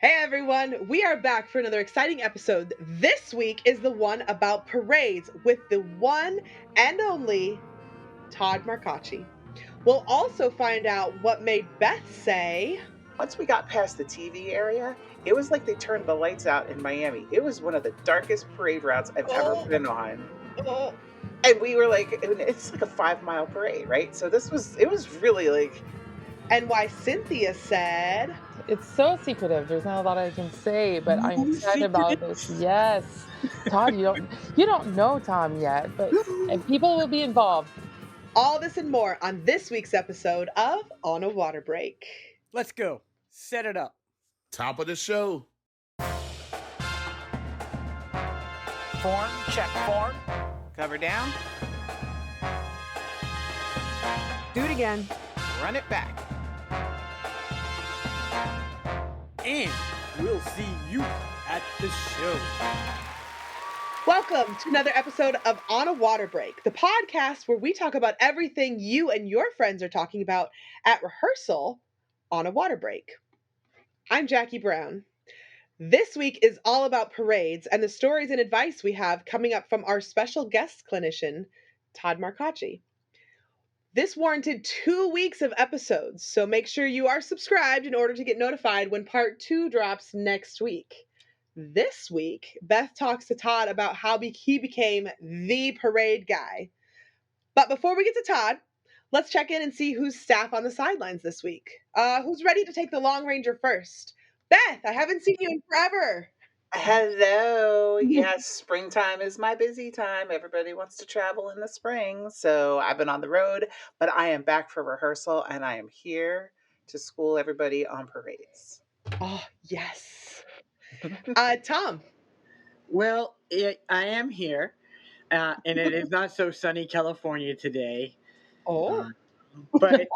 Hey everyone, we are back for another exciting episode. This week is the one about parades with the one and only Todd Marcocci. We'll also find out what made Beth say, Once we got past the TV area, it was like they turned the lights out in Miami. It was one of the darkest parade routes I've ever been on. oh, And we were like, it's like a 5 mile parade, right? So it was really like, and why Cynthia said, It's so secretive. There's not a lot I can say, but I'm excited about this. Yes, Todd, you don't know Tom yet, but and people will be involved. all this and more on this week's episode of On a Water Break. Let's go. Set it up. Top of the show. Form, check form. Cover down. Do it again. Run it back. And we'll see you at the show. Welcome to another episode of On a Water Break, the podcast where we talk about everything you and your friends are talking about at rehearsal on a water break. I'm Jackie Brown. This week is all about parades and the stories and advice we have coming up from our special guest clinician, Todd Marcocci. This warranted 2 weeks of episodes, so make sure you are subscribed in order to get notified when part 2 drops next week. This week, Beth talks to Todd about how he became the parade guy. But before we get to Todd, let's check in and see who's staff on the sidelines this week. Who's ready to take the Long Ranger first? Beth, I haven't seen you in forever. hello. Yes, springtime is my busy time. Everybody wants to travel in the spring. So I've been on the road, but I am back for rehearsal and I am here to school everybody on parades. Oh, yes. Tom. Well, I am here, and it is not so sunny California today. Oh, But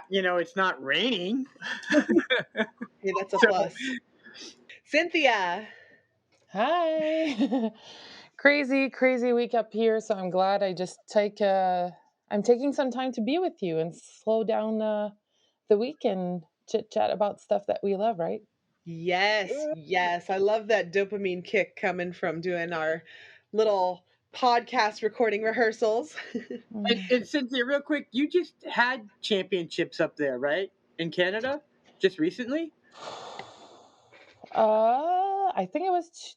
it's not raining. yeah, that's a plus. Cynthia. Hi. Crazy week up here, so I'm glad I just I'm taking some time to be with you and slow down the week and chit chat about stuff that we love, right? Yes. I love that dopamine kick coming from doing our little podcast recording rehearsals. And Cynthia, real quick, you just had championships up there, right? In Canada, just recently? I think it was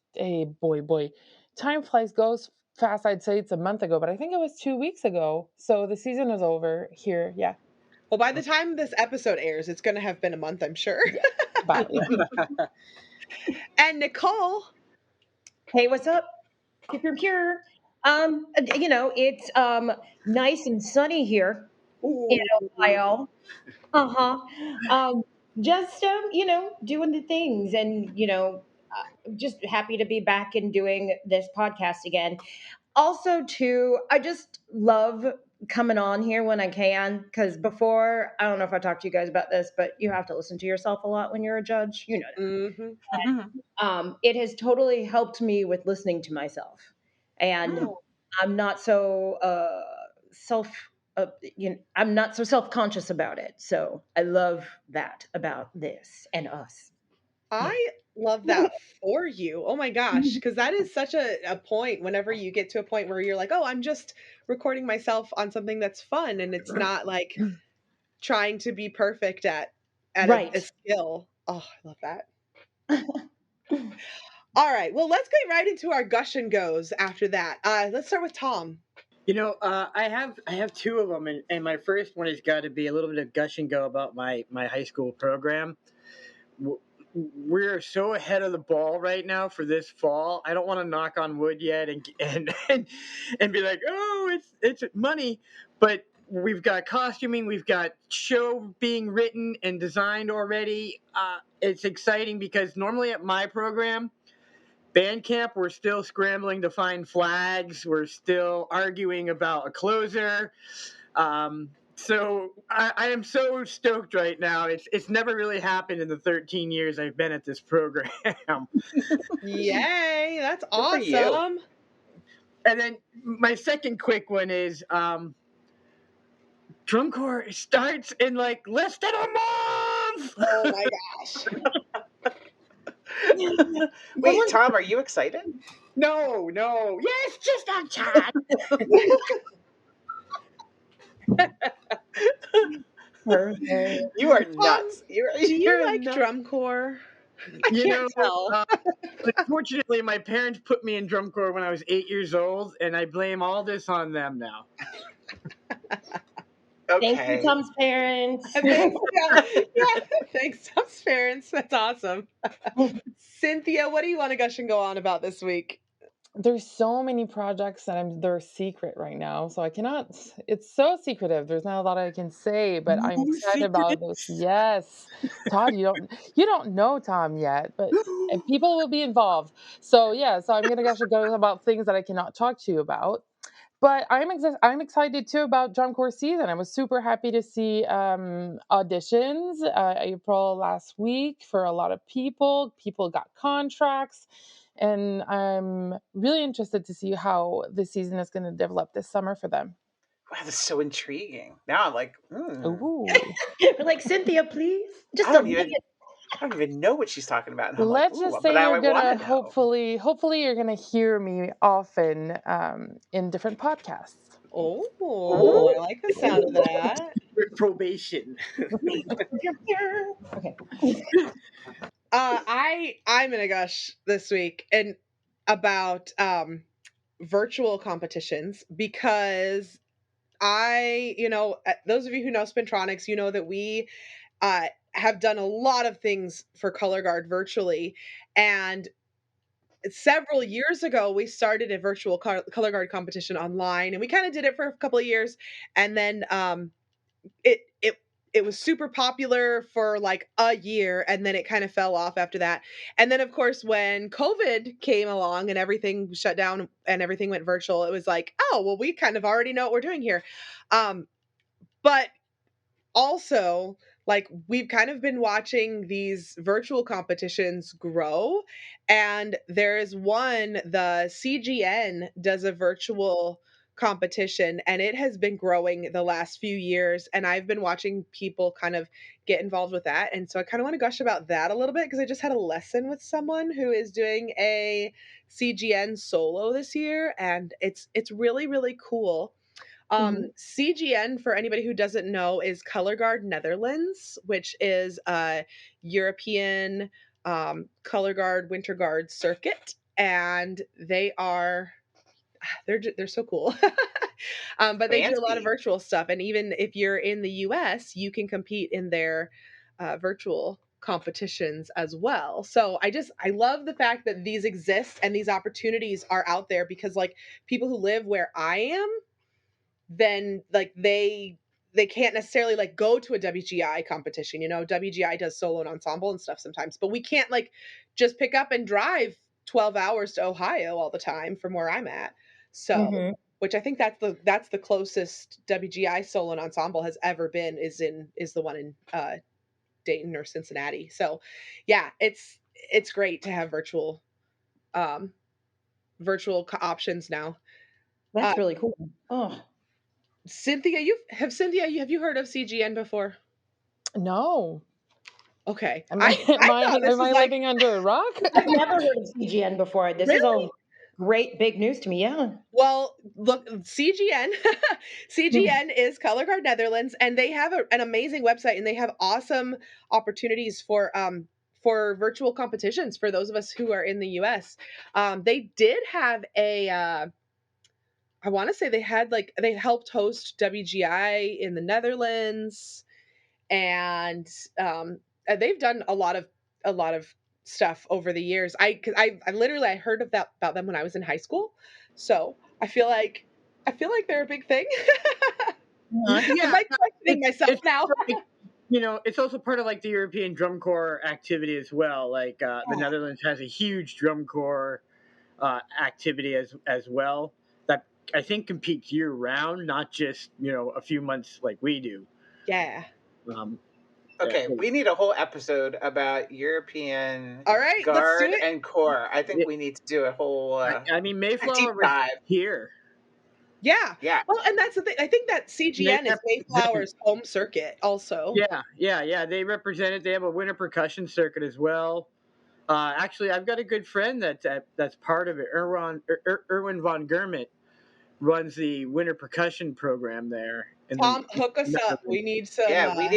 boy. Time flies, goes fast. I'd say it's a month ago, but I think it was 2 weeks ago. So the season is over here. Yeah. Well, by the time this episode airs, it's going to have been a month, I'm sure. But And Nicole. Hey, what's up? Pure. It's nice and sunny here in Ohio. Just doing the things, and just happy to be back and doing this podcast again. Also, too, I just love coming on here when I can, because before, I don't know if I talked to you guys about this, but you have to listen to yourself a lot when you're a judge. You know that. Mm-hmm. It has totally helped me with listening to myself, and I'm not so I'm not so self-conscious about it. So I love that about this and us. I love that for you. Oh my gosh, because that is such a point whenever you get to a point where you're like, oh, I'm just recording myself on something that's fun and it's not like trying to be perfect at Right. a skill. Oh, I love that. All right, well, let's get right into our gush and goes after that. Let's start with Tom. I have two of them, and my first one has got to be a little bit of gush and go about my high school program. We're so ahead of the ball right now for this fall. I don't want to knock on wood yet and be like, oh, it's money, but we've got costuming, we've got show being written and designed already. It's exciting because normally at my program, band camp, we're still scrambling to find flags. We're still arguing about a closer. So I am so stoked right now. It's never really happened in the 13 years I've been at this program. Yay, that's for you. awesome. And then my second quick one is drum corps starts in like less than a month. Oh my gosh. Wait, Thom, are you excited? No. Yes, just on time. Perfect. You are Thom, nuts. do you You're like nuts. drum corps? I You can't know, tell. unfortunately, my parents put me in drum corps when I was 8 years old, and I blame all this on them now. Thank you, Okay. Tom's parents. Thanks, yeah. Thanks, Tom's parents. That's awesome. Cynthia, what do you want to gush and go on about this week? There's so many projects that they're secret right now, so I cannot. It's so secretive. There's not a lot I can say, but I'm Ooh, excited about those. secrets. Yes, Todd, you don't know Tom yet, but and people will be involved. So yeah, so I'm gonna gush and go about things that I cannot talk to you about. But I'm excited too about drum corps season. I was super happy to see auditions April last week for a lot of people. People got contracts, and I'm really interested to see how the season is going to develop this summer for them. Wow, that's so intriguing. Now I'm like, Ooh. We're like, Cynthia, please. Just I a don't even know what she's talking about. And I'm like, Let's ooh, just but say I you're want gonna to know. hopefully you're gonna hear me often in different podcasts. Oh, I like the sound of that. With probation. Okay. I'm gonna gush this week and about virtual competitions because those of you who know Spintronics, you know that we have done a lot of things for Color Guard virtually, and several years ago we started a virtual Color Guard competition online, and we kind of did it for a couple of years, and then it it it was super popular for like a year, and then it kind of fell off after that. And then of course when COVID came along and everything shut down and everything went virtual, it was like, oh well, we kind of already know what we're doing here. But also, like, we've kind of been watching these virtual competitions grow, and there is one, the CGN does a virtual competition, and it has been growing the last few years, and I've been watching people kind of get involved with that. And so I kind of want to gush about that a little bit because I just had a lesson with someone who is doing a CGN solo this year, and it's really really cool. CGN, for anybody who doesn't know, is Color Guard Netherlands, which is a European Color Guard Winter Guard circuit, and they're so cool. But they do a lot of Fancy. virtual stuff, and even if you're in the US, you can compete in their virtual competitions as well. So I love the fact that these exist and these opportunities are out there, because like people who live where I am, then like they can't necessarily like go to a WGI competition. WGI does solo and ensemble and stuff sometimes, but we can't like just pick up and drive 12 hours to Ohio all the time from where I'm at. So, which I think that's the closest WGI solo and ensemble has ever been, is the one in Dayton or Cincinnati. So, yeah, it's great to have virtual options now. That's really cool. Oh, Cynthia, have you heard of CGN before? No. Okay. Am I thought this am was I like, living under a rock? I've never heard of CGN before. This is Really? all great big news to me. Yeah. Well, look, CGN CGN is Color Guard Netherlands, and they have an amazing website, and they have awesome opportunities for virtual competitions for those of us who are in the US. They did have I want to say they helped host WGI in the Netherlands, and they've done a lot of stuff over the years. I literally I heard about them when I was in high school, so I feel like they're a big thing. Yeah, I'm like questioning myself it's now. like, it's also part of like the European drum corps activity as well. Like the Netherlands has a huge drum corps activity as well that I think competes year round, not just a few months like we do. Yeah. Okay, we need a whole episode about European All right, Guard let's do it. and Corps. I think we need to do a whole I mean, Mayflower deep dive here. Yeah. Yeah. Well, and that's the thing. I think that CGN is Mayflower's home circuit also. Yeah. They represent it. They have a winter percussion circuit as well. Actually, I've got a good friend that's part of it. Erwin von Germet runs the winter percussion program there. Tom, hook us up. We need some. Yeah, we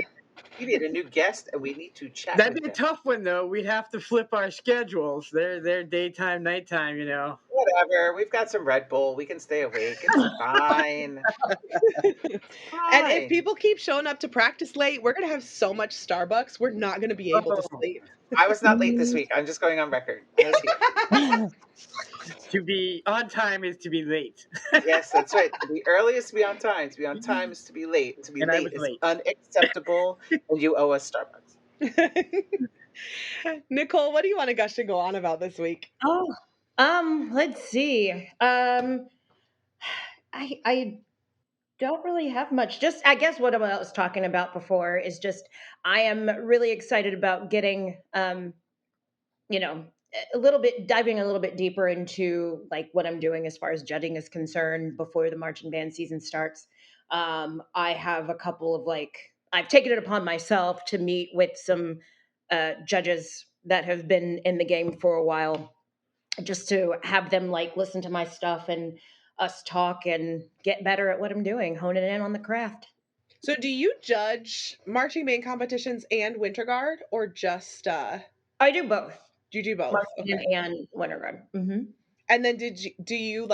need a new guest, and we need to chat That'd with be a him. tough one, though. We'd have to flip our schedules. They're daytime, nighttime, you know. Whatever. We've got some Red Bull. We can stay awake. It's fine. And if Fine. people keep showing up to practice late, we're gonna have so much Starbucks. We're not gonna be able to sleep. I was not late this week. I'm just going on record. I was here. To be on time is to be late. Yes, that's right. To be earliest to be on time. To be on time is to be late. To be And I late was is late. unacceptable, and you owe us Starbucks. Nicole, what do you want to gush and go on about this week? Oh, let's see. I don't really have much. Just I guess what I was talking about before is just I am really excited about getting you know, diving a little bit deeper into like what I'm doing as far as judging is concerned before the marching band season starts. I have a couple of I've taken it upon myself to meet with some judges that have been in the game for a while, just to have them listen to my stuff and us talk and get better at what I'm doing, honing in on the craft. So do you judge marching band competitions and Winter Guard, or just I do both. you do both? Marching Okay. and Winter Guard. Mm-hmm. And then do you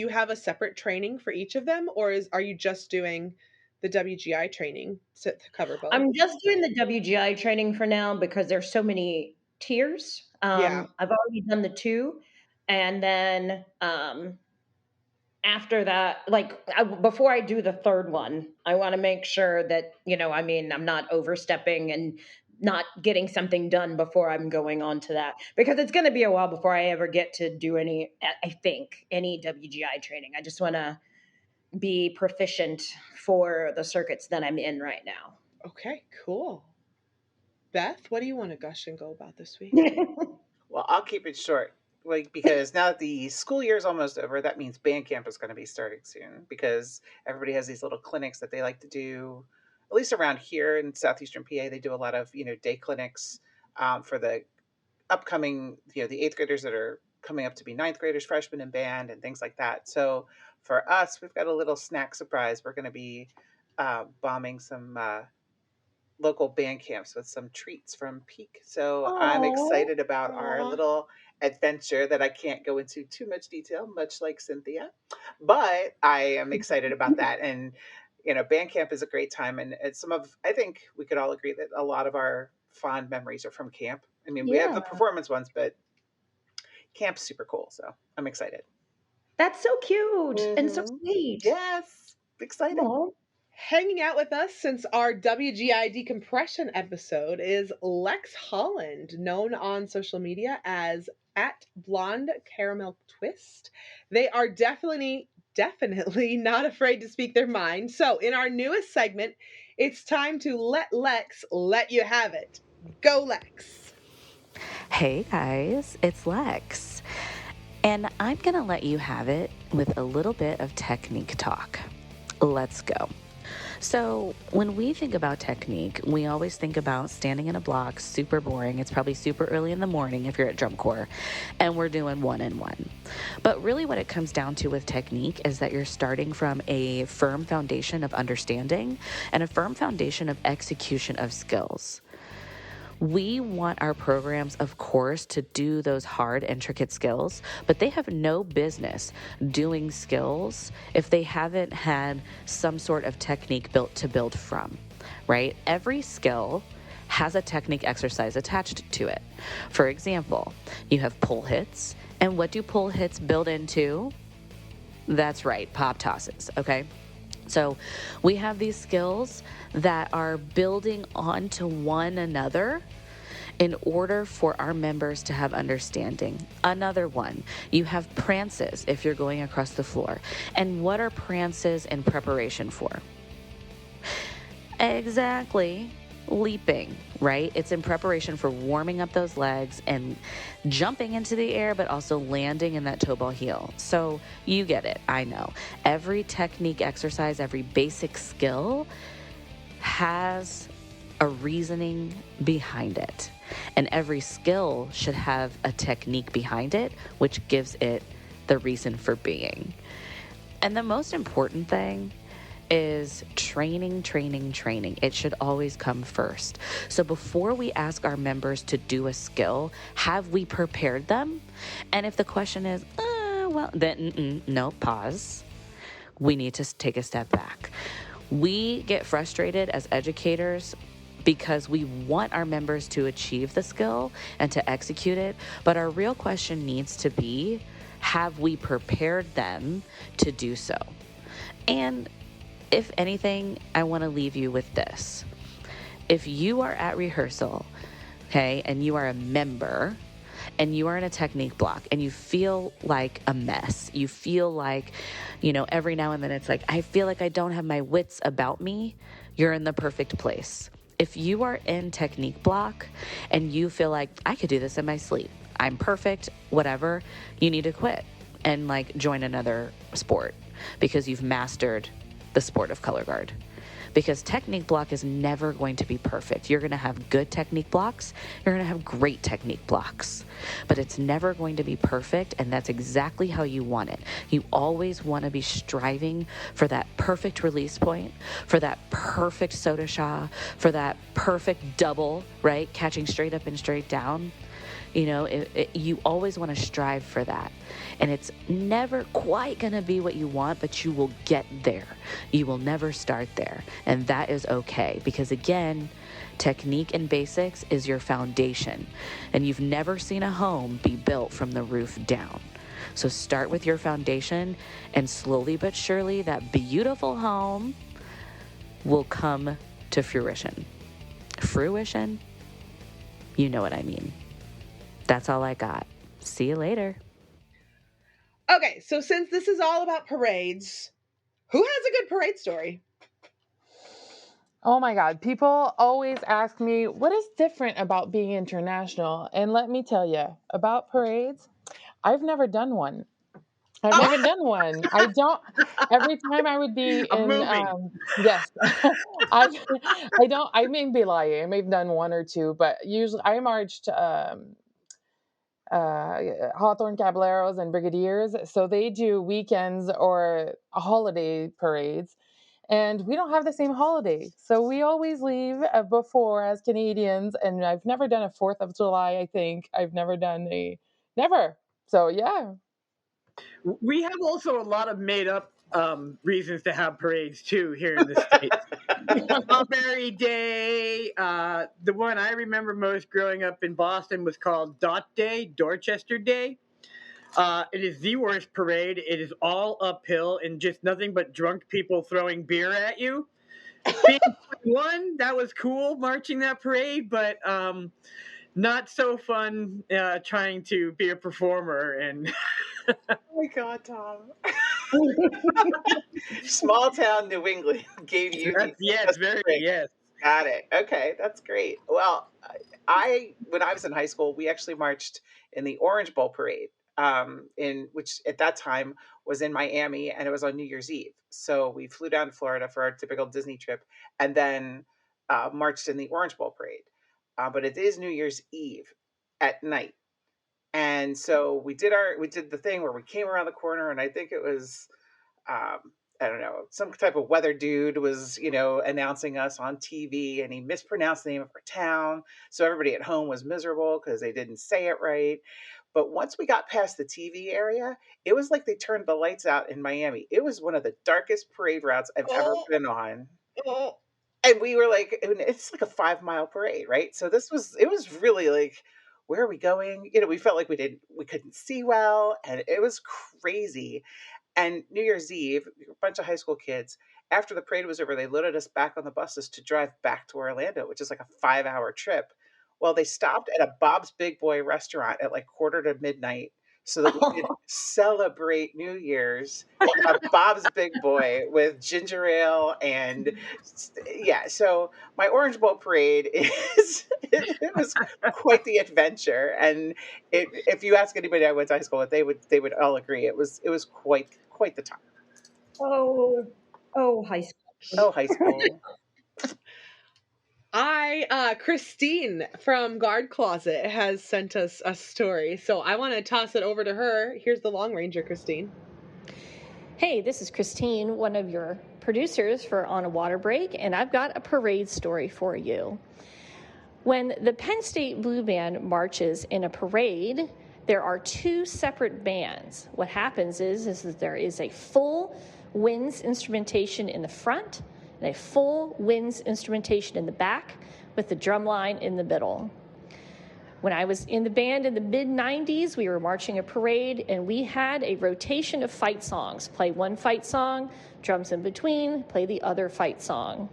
have a separate training for each of them, or are you just doing the WGI training to cover both? I'm just doing the WGI training for now because there's so many tiers. Yeah. I've already done the 2, and then after that, before I do the 3rd one, I want to make sure that I'm not overstepping and not getting something done before I'm going on to that, because it's going to be a while before I ever get to do any WGI training. I just want to be proficient for the circuits that I'm in right now. Okay, cool. Beth, what do you want to gush and go about this week? Well, I'll keep it short. Because now that the school year is almost over, that means band camp is going to be starting soon, because everybody has these little clinics that they like to do. At least around here in southeastern PA, they do a lot of day clinics for the upcoming the 8th graders that are coming up to be 9th graders, freshmen in band, and things like that. So for us, we've got a little snack surprise. We're going to be bombing some local band camps with some treats from Peak. So I'm excited about our little adventure that I can't go into too much detail, much like Cynthia, but I am excited about that. And band camp is a great time, and I think we could all agree that a lot of our fond memories are from camp. I mean, we have the performance ones, but camp's super cool, so I'm excited. That's so cute and so sweet. Yes, excited. Aww. Hanging out with us since our WGI decompression episode is Lex Holland, known on social media as @BlondeCaramelTwist. They are definitely not afraid to speak their mind. So in our newest segment, it's time to let Lex let you have it. Go, Lex. Hey guys, it's Lex. And I'm going to let you have it with a little bit of technique talk. Let's go. So when we think about technique, we always think about standing in a block, super boring. It's probably super early in the morning if you're at drum corps, and we're doing 1-and-1. But really what it comes down to with technique is that you're starting from a firm foundation of understanding and a firm foundation of execution of skills. We want our programs, of course, to do those hard, intricate skills, but they have no business doing skills if they haven't had some sort of technique built to build from, right? Every skill has a technique exercise attached to it. For example, you have pull hits, and what do pull hits build into? That's right, pop tosses, okay? So we have these skills that are building onto one another in order for our members to have understanding. Another one, you have prances if you're going across the floor. And what are prances in preparation for? Exactly, leaping, right? It's in preparation for warming up those legs and jumping into the air, but also landing in that toe ball heel. So you get it, I know. Every technique exercise, every basic skill has a reasoning behind it. And every skill should have a technique behind it, which gives it the reason for being. And the most important thing is training. It should always come first. So before we ask our members to do a skill, have we prepared them? And if the question is, then no, pause. We need to take a step back. We get frustrated as educators because we want our members to achieve the skill and to execute it. But our real question needs to be, have we prepared them to do so? And if anything, I want to leave you with this. If you are at rehearsal, okay, and you are a member, and you are in a technique block and you feel like a mess, you feel like, every now and then it's like, I feel like I don't have my wits about me, you're in the perfect place. If you are in technique block and you feel like I could do this in my sleep, I'm perfect, whatever, you need to quit and join another sport because you've mastered the sport of color guard. Because technique block is never going to be perfect. You're going to have good technique blocks. You're going to have great technique blocks. But it's never going to be perfect, and that's exactly how you want it. You always want to be striving for that perfect release point, for that perfect soda shah, for that perfect double, right? Catching straight up and straight down. You always want to strive for that. And it's never quite going to be what you want, but you will get there. You will never start there. And that is okay. Because again, technique and basics is your foundation. And you've never seen a home be built from the roof down. So start with your foundation, and slowly but surely that beautiful home will come to fruition. Fruition? You know what I mean. That's all I got. See you later. Okay, so since this is all about parades, who has a good parade story? Oh my God. People always ask me, what is different about being international? And let me tell you, about parades, I've never done one. I've never done one. I don't. Every time I would be I'm in, moving. yes, I don't. I may be lying. I may have done one or two, but usually I marched Hawthorne Caballeros and Brigadiers, so they do weekends or holiday parades, and we don't have the same holiday, so we always leave before as Canadians. And I've never done a 4th of July. I think I've never done never. So yeah. We have also a lot of made up reasons to have parades too here in the States. Strawberry Day. The one I remember most growing up in Boston was called Dot Day, Dorchester Day. It is the worst parade. It is all uphill and just nothing but drunk people throwing beer at you. Being 21, that was cool marching that parade, but not so fun trying to be a performer. And Oh my God, Tom. Small town New England gave you the yes, very break. yes. Got it. Okay, that's great. Well, when I was in high school, we actually marched in the Orange Bowl parade, in which at that time was in Miami, and it was on New Year's Eve. So we flew down to Florida for our typical Disney trip, and then marched in the Orange Bowl parade. But it is New Year's Eve at night, and so we did the thing where we came around the corner, and I think it was I don't know, some type of weather dude was, announcing us on TV, and he mispronounced the name of our town. So everybody at home was miserable because they didn't say it right. But once we got past the TV area, it was like they turned the lights out in Miami. It was one of the darkest parade routes I've ever been on. And we were like, it's like a 5 mile parade, right? So it was really like, where are we going? We felt like we couldn't see well, and it was crazy. And New Year's Eve, a bunch of high school kids, after the parade was over, they loaded us back on the buses to drive back to Orlando, which is like a 5 hour trip. Well, they stopped at a Bob's Big Boy restaurant at like quarter to midnight so that we could celebrate New Year's at a Bob's Big Boy with ginger ale. And yeah, so my Orange Bowl parade it was quite the adventure. And if you ask anybody I went to high school with, they would all agree it was quite the time. Oh, high school. Oh, high school. Christine from Guard Closet has sent us a story, so I want to toss it over to her. Here's the Long Ranger, Christine. Hey, this is Christine, one of your producers for On a Water Break, and I've got a parade story for you. When the Penn State Blue Band marches in a parade, there are two separate bands. What happens is that there is a full winds instrumentation in the front and a full winds instrumentation in the back with the drum line in the middle. When I was in the band in the mid-90s, we were marching a parade, and we had a rotation of fight songs. Play one fight song, drums in between, play the other fight song.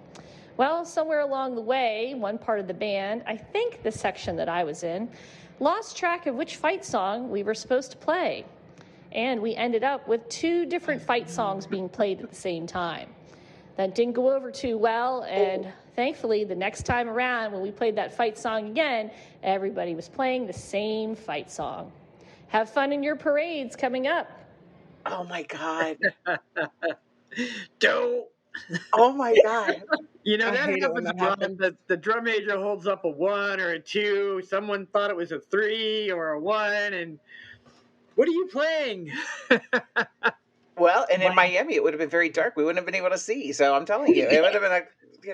Well, somewhere along the way, one part of the band, I think the section that I was in, lost track of which fight song we were supposed to play. And we ended up with two different fight songs being played at the same time. That didn't go over too well, and thankfully, the next time around, when we played that fight song again, everybody was playing the same fight song. Have fun in your parades coming up. Oh my God. Don't. Oh my God. You know, I that hate it when happens that a lot. happens. The drum major holds up a 1 or a 2. Someone thought it was a 3 or a 1. And what are you playing? Well, and in Miami, it would have been very dark. We wouldn't have been able to see. So I'm telling you, it would have been like, You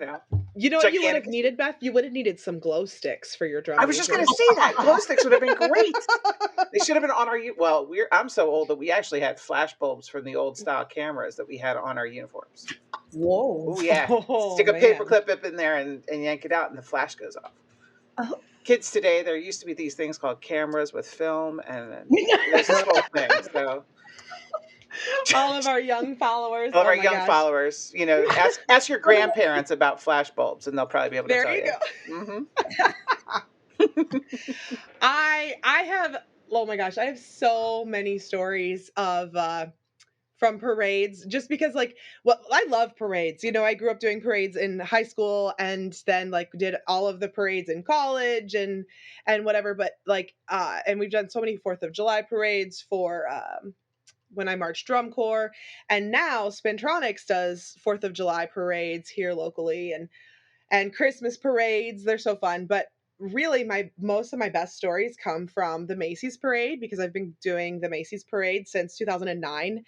know what you would have gigantic. needed, Beth? You would have needed some glow sticks for your drum. I was just going to say that. Glow sticks would have been great. They should have been on our, well, I'm so old that we actually had flash bulbs from the old style cameras that we had on our uniforms. Whoa. Oh, yeah. Oh, Stick a man. paper clip up in there and yank it out, and the flash goes off. Oh. Kids today, there used to be these things called cameras with film, and there's this whole thing. So all of our young followers. all of our young followers, you know, ask your grandparents about flash bulbs, and they'll probably be able to tell you. There you go. I have, oh my gosh, I have so many stories of from parades, just because I love parades. You know, I grew up doing parades in high school, and then did all of the parades in college and whatever. But and we've done so many 4th of July parades for when I marched drum corps, and now Spintronics does 4th of July parades here locally and Christmas parades. They're so fun. But really, most of my best stories come from the Macy's parade, because I've been doing the Macy's parade since 2009.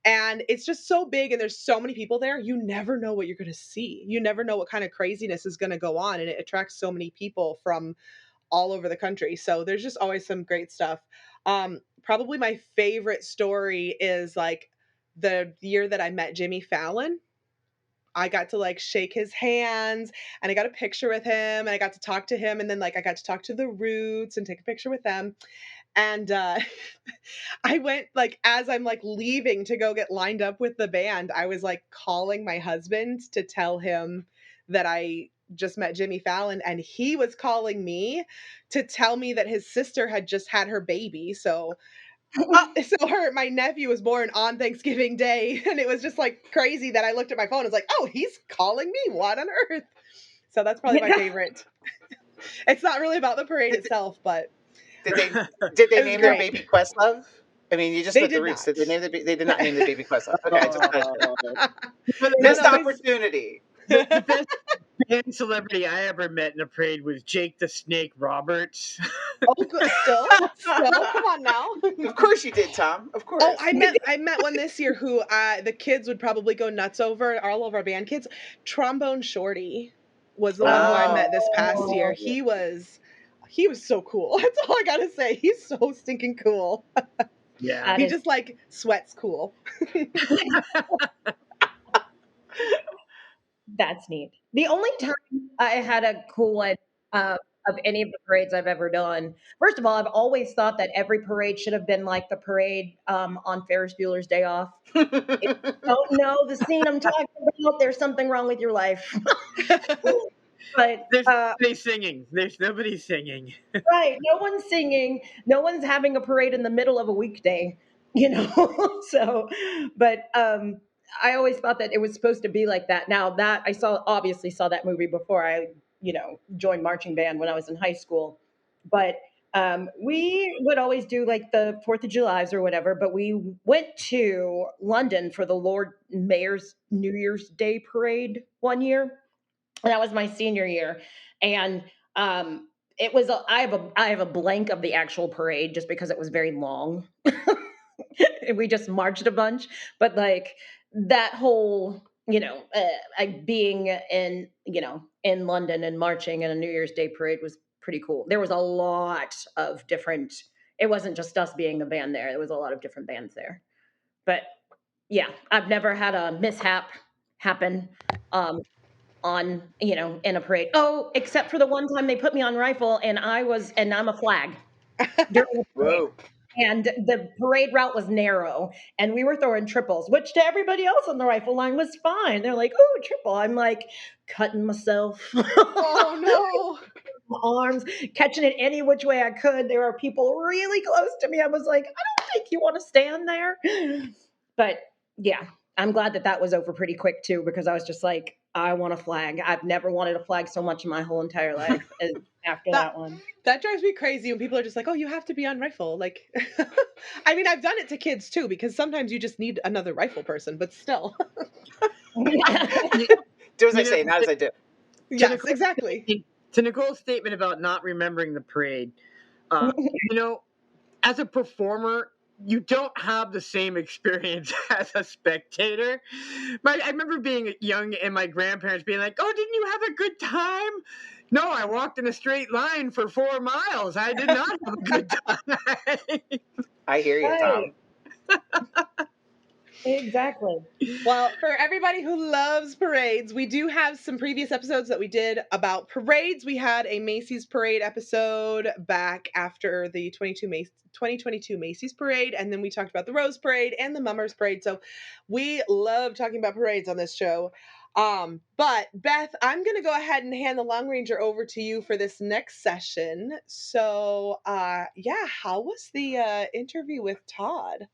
And it's just so big, and there's so many people there. You never know what you're going to see. You never know what kind of craziness is going to go on. And it attracts so many people from all over the country. So there's just always some great stuff. Probably my favorite story is the year that I met Jimmy Fallon. I got to shake his hands, and I got a picture with him, and I got to talk to him. And then I got to talk to the Roots and take a picture with them. And I went as I'm leaving to go get lined up with the band, I was calling my husband to tell him that I just met Jimmy Fallon, and he was calling me to tell me that his sister had just had her baby. So my nephew was born on Thanksgiving Day, and it was just crazy that I looked at my phone and was like, oh, he's calling me, what on earth? So that's probably my favorite. It's not really about the parade itself, but did they name their baby Questlove? I mean, you just put the Roots. Did they name they did not name the baby Questlove. Okay, missed opportunity. The best band celebrity I ever met in a parade was Jake the Snake Roberts. Oh, good. Still, come on now. Of course you did, Tom. Of course. Oh, I met one this year who the kids would probably go nuts over. All of our band kids. Trombone Shorty was the one who I met this past year. He was so cool. That's all I gotta say. He's so stinking cool. Yeah. He just sweats cool. That's neat. The only time I had a cool one of any of the parades I've ever done. First of all, I've always thought that every parade should have been like the parade on Ferris Bueller's Day Off. If you don't know the scene I'm talking about, there's something wrong with your life. But there's nobody singing. There's nobody singing. Right. No one's singing. No one's having a parade in the middle of a weekday, you know? So, but I always thought that it was supposed to be like that. Now that I obviously saw that movie before I, joined marching band when I was in high school. But we would always do the 4th of July's or whatever. But we went to London for the Lord Mayor's New Year's Day parade one year. That was my senior year. And it was, I have a blank of the actual parade just because it was very long. We just marched a bunch, but like that whole, being in, in London and marching in a New Year's Day parade was pretty cool. There was a lot of different, it wasn't just us being a band there. There was a lot of different bands there. But yeah, I've never had a mishap happen on, in a parade. Oh, except for the one time they put me on rifle and I'm a flag during the parade. Whoa. And the parade route was narrow, and we were throwing triples, which to everybody else on the rifle line was fine. They're like, "Oh, triple!" I'm like cutting myself, Oh my arms, catching it any which way I could. There were people really close to me. I was like, "I don't think you want to stand there." But yeah, I'm glad that was over pretty quick too, because I was just like, I want a flag. I've never wanted a flag so much in my whole entire life as after that one. That drives me crazy when people are just like, "Oh, you have to be on rifle." Like, I mean, I've done it to kids too, because sometimes you just need another rifle person, but still. Do as I say, not as I do. Yes, exactly. To Nicole's statement about not remembering the parade, as a performer, you don't have the same experience as a spectator. I remember being young and my grandparents being like, "Oh, didn't you have a good time?" No, I walked in a straight line for 4 miles. I did not have a good time. I hear you, Thom. Exactly. Well, for everybody who loves parades, we do have some previous episodes that we did about parades. We had a Macy's parade episode back after the 2022 Macy's parade, and then we talked about the Rose Parade and the Mummers Parade. So we love talking about parades on this show. But Beth, I'm going to go ahead and hand the Long Ranger over to you for this next session. So, how was the interview with Todd?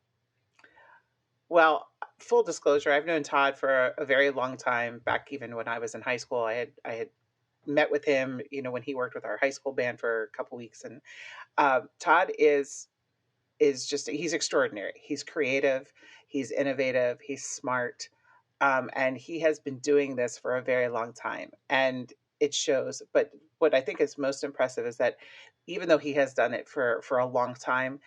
Well, full disclosure, I've known Todd for a very long time. Back even when I was in high school, I had met with him, when he worked with our high school band for a couple weeks. And Todd is just, he's extraordinary. He's creative, he's innovative, he's smart, and he has been doing this for a very long time, and it shows. But what I think is most impressive is that even though he has done it for a long time,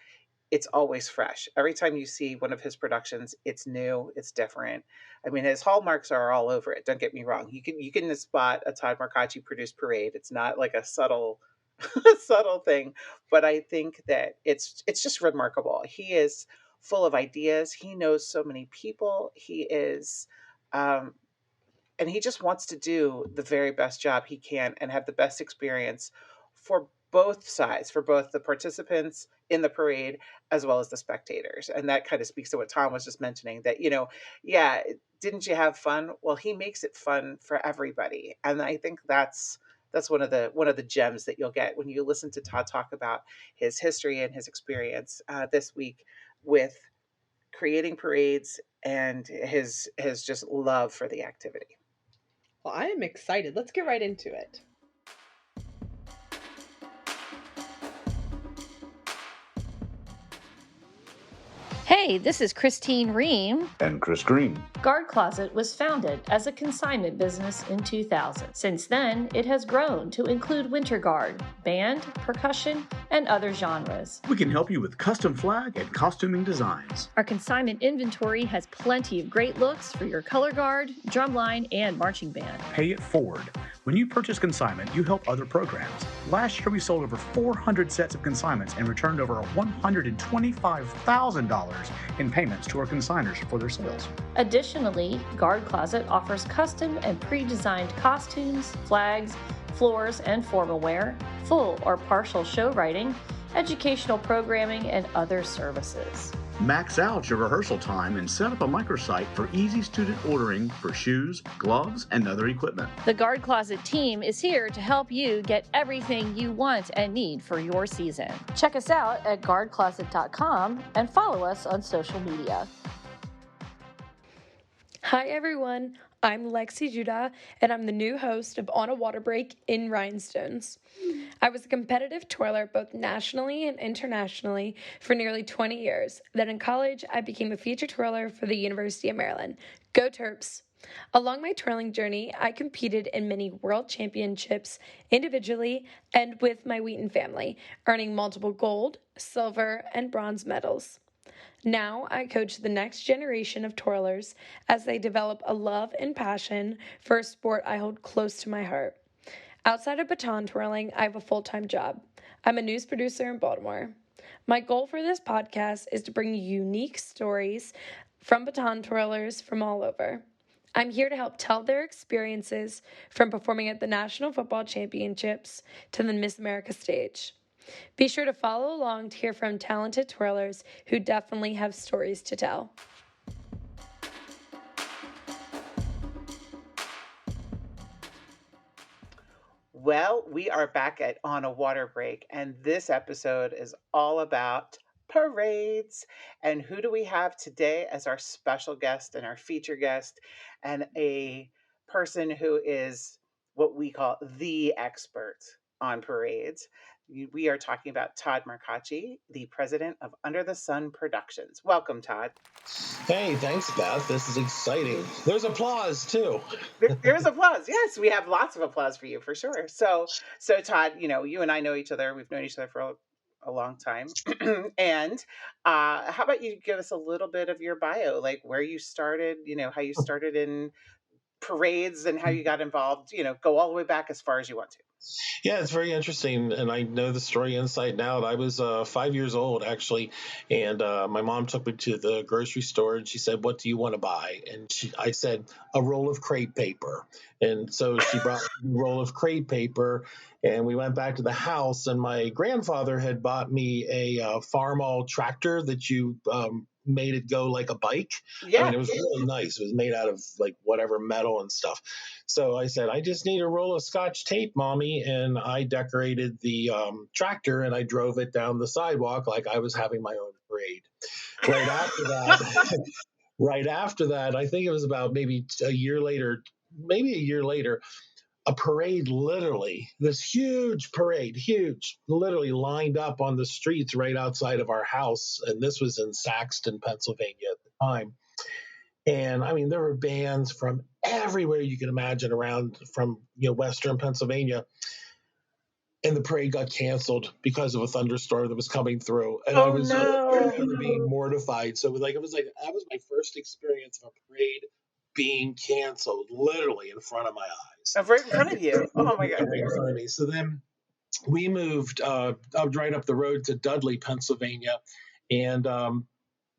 it's always fresh. Every time you see one of his productions, it's new, it's different. I mean, his hallmarks are all over it. Don't get me wrong. You can spot a Todd Marcocci produced parade. It's not like a subtle subtle thing, but I think that it's just remarkable. He is full of ideas. He knows so many people. He is and he just wants to do the very best job he can and have the best experience for both sides, for both the participants in the parade as well as the spectators. And that kind of speaks to what Thom was just mentioning, that, didn't you have fun? Well, he makes it fun for everybody. And I think that's one of the gems that you'll get when you listen to Todd talk about his history and his experience this week with creating parades and his just love for the activity. Well, I am excited. Let's get right into it. Hey, this is Christine Ream. And Chris Green. Guard Closet was founded as a consignment business in 2000. Since then, it has grown to include winter guard, band, percussion, and other genres. We can help you with custom flag and costuming designs. Our consignment inventory has plenty of great looks for your color guard, drumline, and marching band. Pay it forward. When you purchase consignment, you help other programs. Last year, we sold over 400 sets of consignments and returned over $125,000 in payments to our consigners for their sales. Additionally, Guard Closet offers custom and pre-designed costumes, flags, floors, and formal wear, full or partial show writing, educational programming, and other services. Max out your rehearsal time and set up a microsite for easy student ordering for shoes, gloves, and other equipment. The Guard Closet team is here to help you get everything you want and need for your season. Check us out at guardcloset.com and follow us on social media. Hi everyone, I'm Lexi Duda, and I'm the new host of On a Water Break in Rhinestones. I was a competitive twirler both nationally and internationally for nearly 20 years. Then in college, I became a feature twirler for the University of Maryland. Go Terps! Along my twirling journey, I competed in many world championships individually and with my Wheaton family, earning multiple gold, silver, and bronze medals. Now I coach the next generation of twirlers as they develop a love and passion for a sport I hold close to my heart. Outside of baton twirling, I have a full-time job. I'm a news producer in Baltimore. My goal for this podcast is to bring you unique stories from baton twirlers from all over. I'm here to help tell their experiences from performing at the National Football Championships to the Miss America stage. Be sure to follow along to hear from talented twirlers who definitely have stories to tell. Well, we are back on a water break, and this episode is all about parades. And who do we have today as our special guest and our feature guest, and a person who is what we call the expert on parades? We are talking about Todd Marcocci, the president of Under the Sun Productions. Welcome, Todd. Hey, thanks, Beth. This is exciting. There's applause too. There's applause. Yes, we have lots of applause for you, for sure. So Todd, you and I know each other. We've known each other for a long time. And how about you give us a little bit of your bio, like where you started, how you started in parades and how you got involved, go all the way back as far as you want to. Yeah, it's very interesting, and I know the story inside and out. I was 5 years old, actually, and my mom took me to the grocery store, and she said, "What do you want to buy?" And I said, "A roll of crepe paper." And so she brought me a roll of crepe paper, and we went back to the house, and my grandfather had bought me a Farmall tractor that you made it go like a bike. Yeah. I mean, it was really nice. It was made out of like whatever metal and stuff. So I said, "I just need a roll of Scotch tape, Mommy." And I decorated the tractor, and I drove it down the sidewalk like I was having my own parade. Right after that, I think it was about maybe a year later, a parade, literally, this huge parade, literally lined up on the streets right outside of our house. And this was in Saxton, Pennsylvania at the time. And I mean, there were bands from everywhere you can imagine around from, Western Pennsylvania. And the parade got canceled because of a thunderstorm that was coming through. And I remember being mortified. So that was my first experience of a parade being canceled, literally in front of my eyes. Right in front of you. Oh my God. Right in front of me. So then we moved right up the road to Dudley, Pennsylvania. And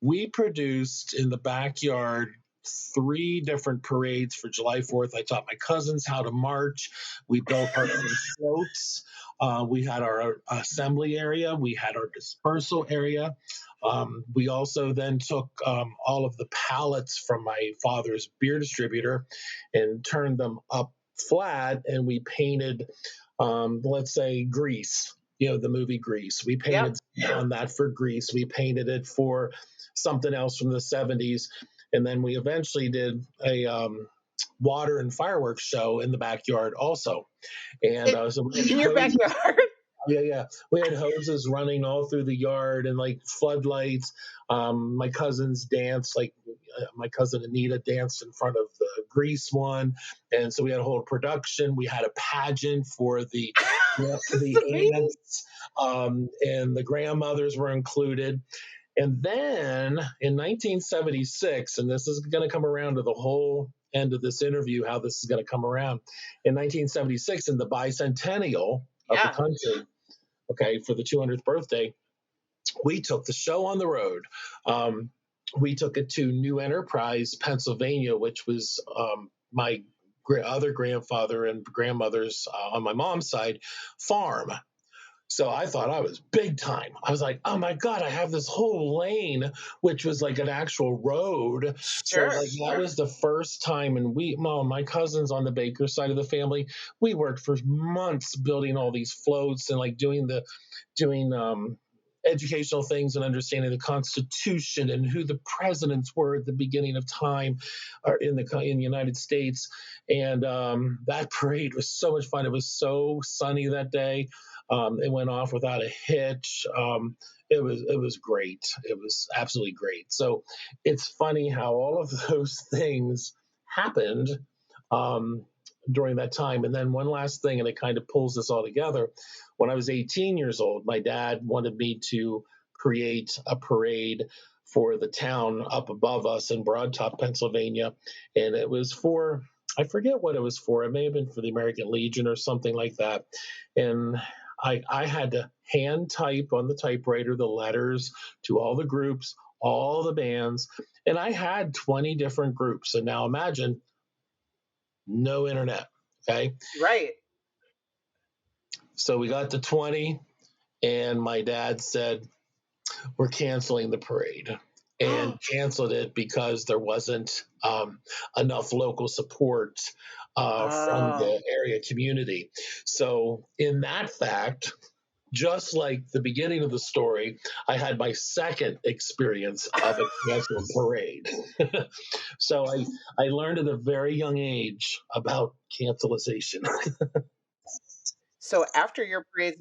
we produced in the backyard 3 different parades for July 4th. I taught my cousins how to march. We built our own floats. We had our assembly area. We had our dispersal area. We also then took all of the pallets from my father's beer distributor and turned them up flat, and we painted, let's say, Grease. The movie Grease. We painted on that for Grease. We painted it for something else from the 70s. And then we eventually did a water and fireworks show in the backyard also. And so in your backyard? Yeah. We had hoses running all through the yard and like floodlights. My cousins danced, like my cousin Anita danced in front of the Grease one. And so we had a whole production. We had a pageant for the aunts, and the grandmothers were included. And then in 1976, and this is going to come around to the whole end of this interview, how this is going to come around. In 1976, in the bicentennial of the country, for the 200th birthday, we took the show on the road. We took it to New Enterprise, Pennsylvania, which was my other grandfather and grandmother's, on my mom's side, farm. So I thought I was big time. I was like, oh my God, I have this whole lane, which was like an actual road. Sure. So that was the first time. And my cousins on the Baker side of the family, we worked for months building all these floats and like doing educational things and understanding the Constitution and who the presidents were at the beginning of time in the United States. And that parade was so much fun. It was so sunny that day. It went off without a hitch. It was great. It was absolutely great. So it's funny how all of those things happened during that time. And then one last thing, and it kind of pulls this all together. When I was 18 years old, my dad wanted me to create a parade for the town up above us in Broad Top, Pennsylvania. And it was for, I forget what it was for. It may have been for the American Legion or something like that. And I had to hand type on the typewriter the letters to all the groups, all the bands. And I had 20 different groups. And now imagine no internet. Okay. Right. So we got to 20, and my dad said, we're canceling the parade, and canceled it because there wasn't enough local support from the area community. So in that fact, just like the beginning of the story, I had my second experience of a canceled parade. So I learned at a very young age about cancelization. So after your parade,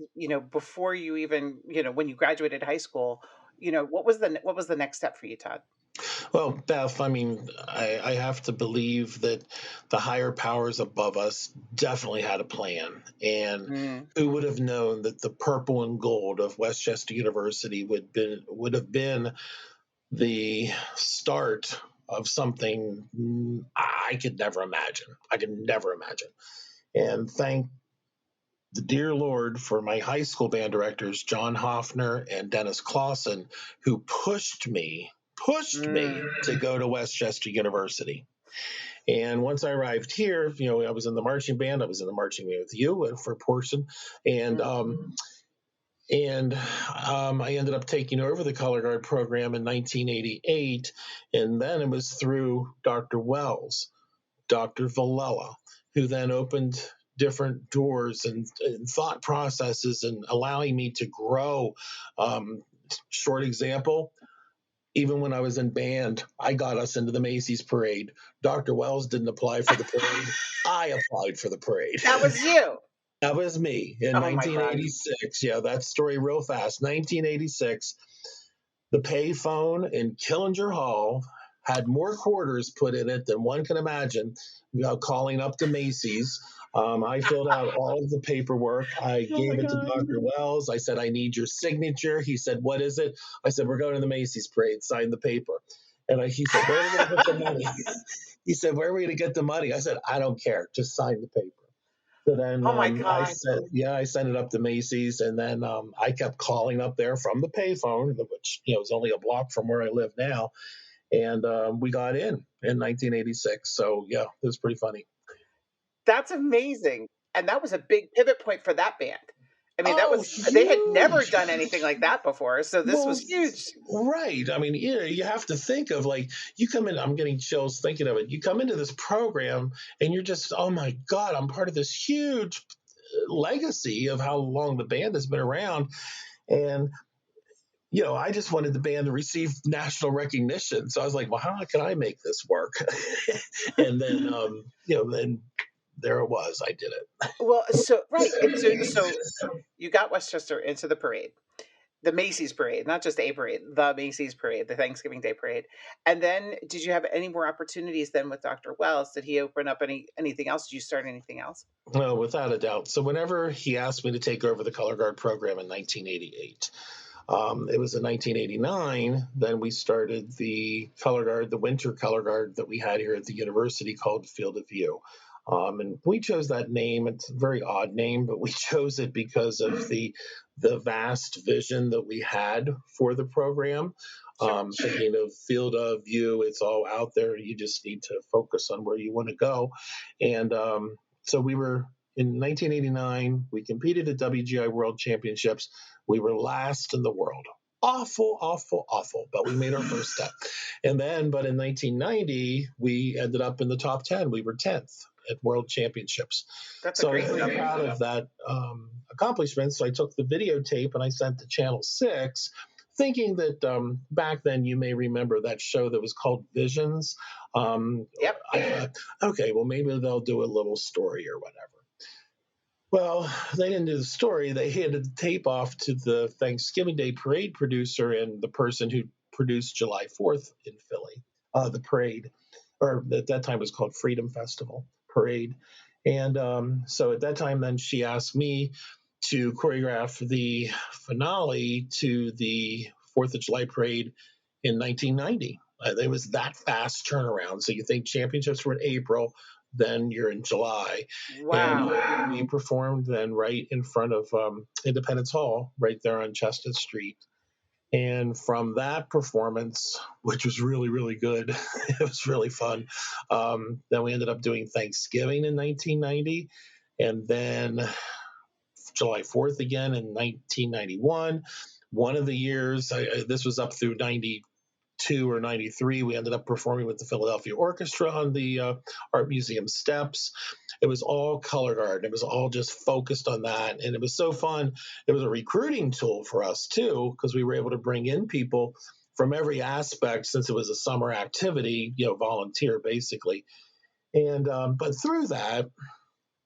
before you even, when you graduated high school, what was the next step for you, Todd? Well, Beth, I mean, I have to believe that the higher powers above us definitely had a plan. And who would have known that the purple and gold of Westchester University would have been the start of something I could never imagine. And thank the dear Lord for my high school band directors, John Hoffner and Dennis Clausen, who pushed me to go to Westchester University. And once I arrived here, I was in the marching band. I was in the marching band with you for a portion. And I ended up taking over the color guard program in 1988. And then it was through Dr. Wells, Dr. Villela, who then opened different doors and thought processes and allowing me to grow. Short example, even when I was in band, I got us into the Macy's parade. Dr. Wells didn't apply for the parade. I applied for the parade. That was you. That was me in 1986. Yeah, that story real fast. 1986, the payphone in Killinger Hall had more quarters put in it than one can imagine. Calling up to Macy's. I filled out all of the paperwork. I gave it to Dr. Wells. I said, I need your signature. He said, what is it? I said, we're going to the Macy's parade. Sign the paper. And he said, where are we going to get the money? He said, where are we going to get the money? I said, I don't care. Just sign the paper. So then I sent it up to Macy's, and then I kept calling up there from the payphone, which is only a block from where I live now. And we got in 1986. So, yeah, it was pretty funny. That's amazing. And that was a big pivot point for that band. I mean, they had never done anything like that before. So this was huge. Right. I mean, you have to think of you come in, I'm getting chills thinking of it. You come into this program and you're just, oh my God, I'm part of this huge legacy of how long the band has been around. And I just wanted the band to receive national recognition. So I was like, well, how can I make this work? And then, then there it was. I did it. Well, so you got Westchester into the parade, the Macy's parade, not just a parade, the Macy's parade, the Thanksgiving Day parade. And then did you have any more opportunities then with Dr. Wells? Did he open up anything else? Did you start anything else? No, without a doubt. So whenever he asked me to take over the color guard program in 1988, it was in 1989, then we started the color guard, the winter color guard that we had here at the university called Field of View. And we chose that name. It's a very odd name, but we chose it because of the vast vision that we had for the program. Thinking of Field of View, it's all out there. You just need to focus on where you want to go. And so we were in 1989, we competed at WGI World Championships. We were last in the world. Awful, awful, awful. But we made our first step. But in 1990, we ended up in the top 10. We were 10th at World Championships. So I was very proud of that accomplishment. So I took the videotape and I sent to Channel 6, thinking that back then you may remember that show that was called Visions. Yep. I thought, okay, well, maybe they'll do a little story or whatever. Well, they didn't do the story. They handed the tape off to the Thanksgiving Day parade producer and the person who produced July 4th in Philly, the parade. or at that time it was called Freedom Festival Parade. And so at that time, then she asked me to choreograph the finale to the 4th of July parade in 1990. It was that fast turnaround. So you think championships were in April, then you're in July. Wow. And we performed then right in front of Independence Hall, right there on Chestnut Street. And from that performance, which was really, really good, it was really fun. Then we ended up doing Thanksgiving in 1990, and then July 4th again in 1991. One of the years, this was up through 92 or 93, we ended up performing with the Philadelphia Orchestra on the Art Museum steps. It was all color guard. It was all just focused on that. And it was so fun. It was a recruiting tool for us, too, because we were able to bring in people from every aspect, since it was a summer activity, volunteer, basically. And but through that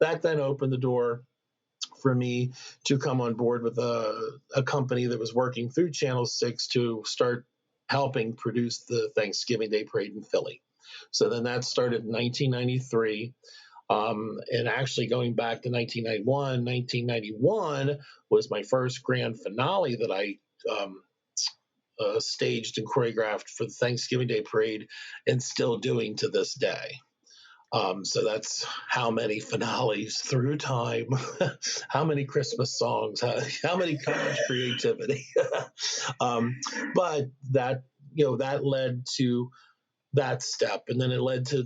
then opened the door for me to come on board with a company that was working through Channel 6 to start helping produce the Thanksgiving Day Parade in Philly. So then that started in 1993. And actually going back to 1991 was my first grand finale that I staged and choreographed for the Thanksgiving Day Parade, and still doing to this day. So that's how many finales through time, how many Christmas songs, how many college creativity. But that, that led to that step. And then it led to,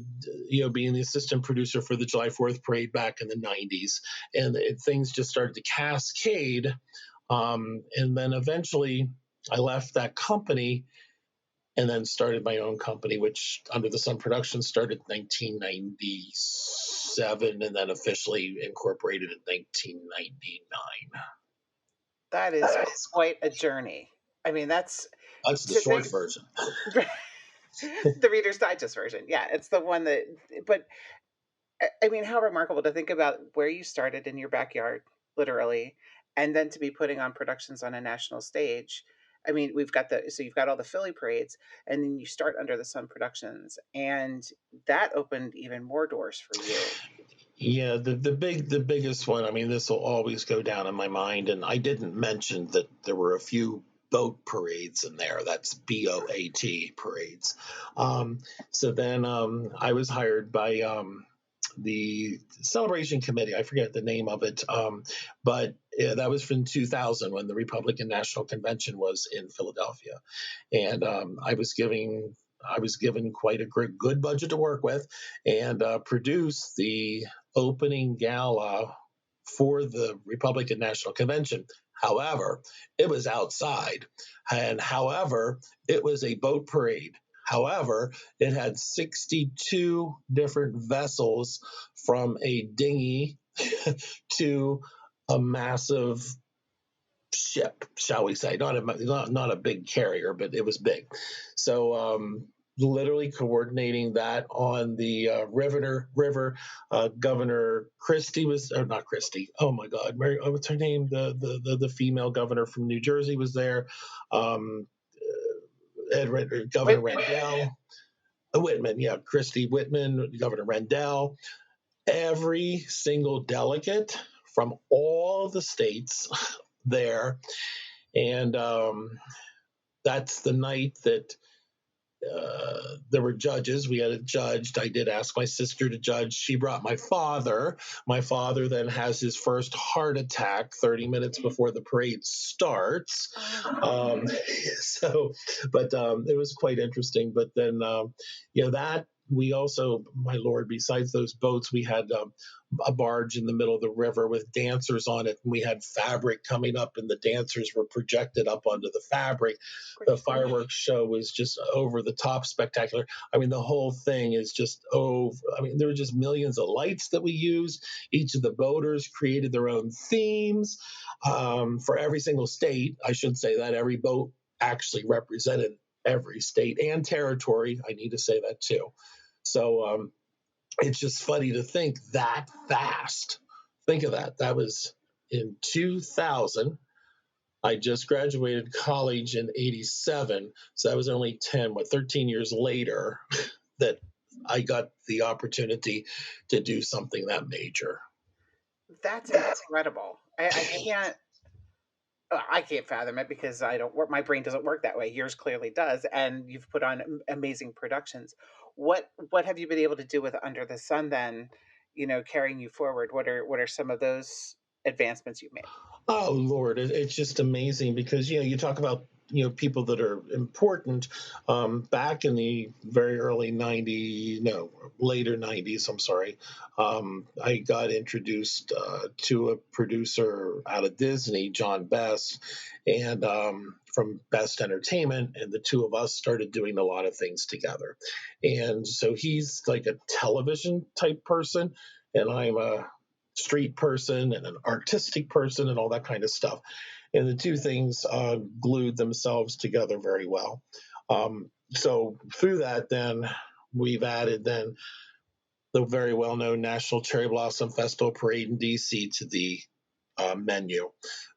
being the assistant producer for the July 4th parade back in the 90s. And things just started to cascade. And then eventually I left that company and then started my own company, which Under the Sun Productions started in 1997 and then officially incorporated in 1999. That is quite a journey. I mean, that's the short version. The Reader's Digest version. Yeah, it's the one that, but I mean, how remarkable to think about where you started in your backyard, literally, and then to be putting on productions on a national stage. I mean, you've got all the Philly parades, and then you start Under the Sun Productions, and that opened even more doors for you. Yeah, the biggest one. I mean, this will always go down in my mind, and I didn't mention that there were a few boat parades in there. That's BOAT parades. So then I was hired by the celebration committee. I forget the name of it, but that was from 2000 when the Republican National Convention was in Philadelphia, and I was given quite a good budget to work with, and produced the opening gala for the Republican National Convention. However, it was outside, and however, it was a boat parade. However, it had 62 different vessels, from a dinghy to a massive ship, shall we say? Not a big carrier, but it was big. So literally coordinating that on the River. Governor Christie was, or not Christie. Oh my God, Mary, what's her name? The female governor from New Jersey was there. Governor Rendell, Whitman, Christie Whitman, Governor Rendell, every single delegate from all the states there. And that's the night that there were judges. We had a judge. I did ask my sister to judge. She brought my father. My father then has his first heart attack 30 minutes before the parade starts. It was quite interesting. But then, that we also, my Lord, besides those boats, we had a barge in the middle of the river with dancers on it, and we had fabric coming up, and the dancers were projected up onto the fabric. The fireworks show was just over the top spectacular. I mean, the whole thing is just there were just millions of lights that we used. Each of the boaters created their own themes for every single state. I should say that every boat actually represented every state and territory. I need to say that too. So it's just funny to think that fast. Think of that. That was in 2000. I just graduated college in 87. So that was only 13 years later that I got the opportunity to do something that major. That's incredible. I can't fathom it because I don't work. My brain doesn't work that way. Yours clearly does, and you've put on amazing productions. What have you been able to do with Under the Sun then? Carrying you forward. What are some of those advancements you've made? Oh Lord, it's just amazing because you talk about people that are important. Back in the very early '90s, no, later '90s. I'm sorry. I got introduced to a producer out of Disney, John Best, and from Best Entertainment, and the two of us started doing a lot of things together. And so he's like a television type person, and I'm a street person and an artistic person and all that kind of stuff. And the two things glued themselves together very well. So through that, then we've added then the very well-known National Cherry Blossom Festival Parade in D.C. to the menu,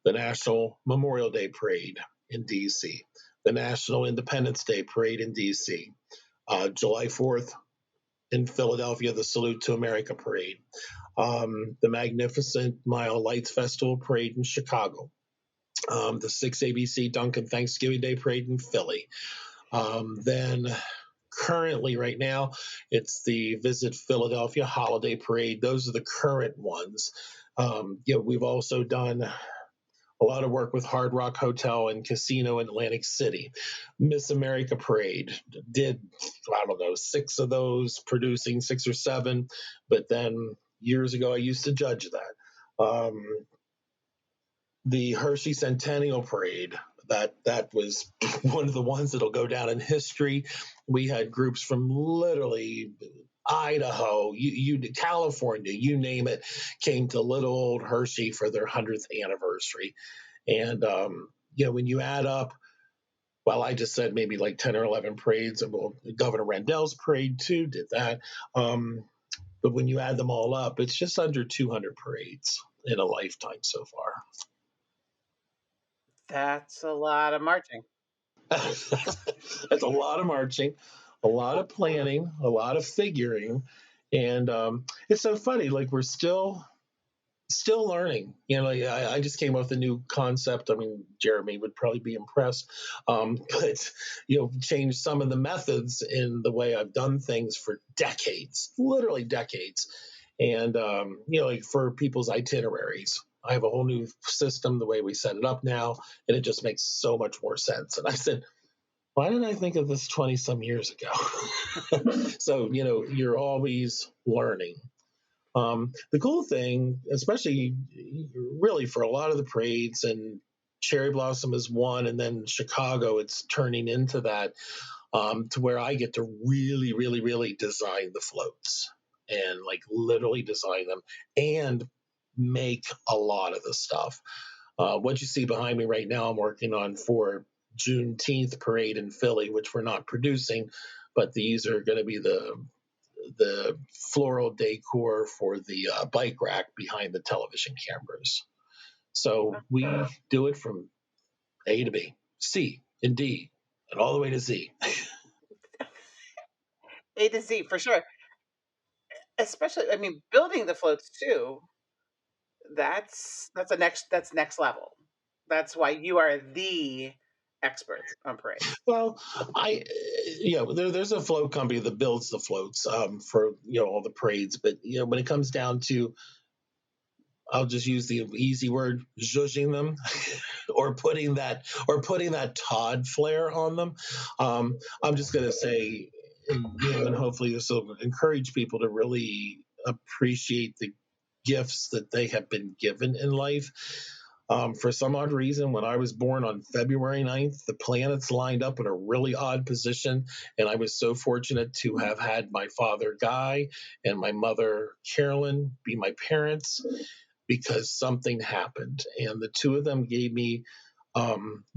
the National Memorial Day Parade in D.C., the National Independence Day Parade in D.C., July 4th in Philadelphia, the Salute to America Parade, the Magnificent Mile Lights Festival Parade in Chicago, the 6 ABC Duncan Thanksgiving Day Parade in Philly. Then currently, right now, it's the Visit Philadelphia Holiday Parade. Those are the current ones. We've also done a lot of work with Hard Rock Hotel and Casino in Atlantic City. Miss America Parade did, I don't know, 6 of those, producing 6 or 7. But then years ago, I used to judge that. The Hershey Centennial Parade, that was one of the ones that'll go down in history. We had groups from literally Idaho, California, you name it, came to little old Hershey for their 100th anniversary. And, when you add up, well, I just said maybe like 10 or 11 parades. Well, Governor Rendell's parade, too, did that. But when you add them all up, it's just under 200 parades in a lifetime so far. That's a lot of marching. That's a lot of marching, a lot of planning, a lot of figuring. And it's so funny. Like, we're still learning. I just came up with a new concept. I mean, Jeremy would probably be impressed. But change some of the methods in the way I've done things for decades, literally decades. And like for people's itineraries, I have a whole new system, the way we set it up now, and it just makes so much more sense. And I said, why didn't I think of this 20 some years ago? So, you're always learning. The cool thing, especially really for a lot of the parades, and Cherry Blossom is one, and then Chicago, it's turning into that, to where I get to really, really, really design the floats and like literally design them and make a lot of the stuff. What you see behind me right now, I'm working on for Juneteenth parade in Philly, which we're not producing, but these are going to be the floral decor for the bike rack behind the television cameras. So we do it from A to B, C and D, and all the way to Z. A to Z for sure. Especially, I mean, building the floats too. That's next level. That's why you are the expert on parades. Well, there's a float company that builds the floats for all the parades, but when it comes down to, I'll just use the easy word, zhuzhing them, or putting that Todd flair on them. I'm just going to say, and hopefully this will encourage people to really appreciate the gifts that they have been given in life. For some odd reason, when I was born on February 9th, the planets lined up in a really odd position, and I was so fortunate to have had my father, Guy, and my mother, Carolyn, be my parents, because something happened. And the two of them gave me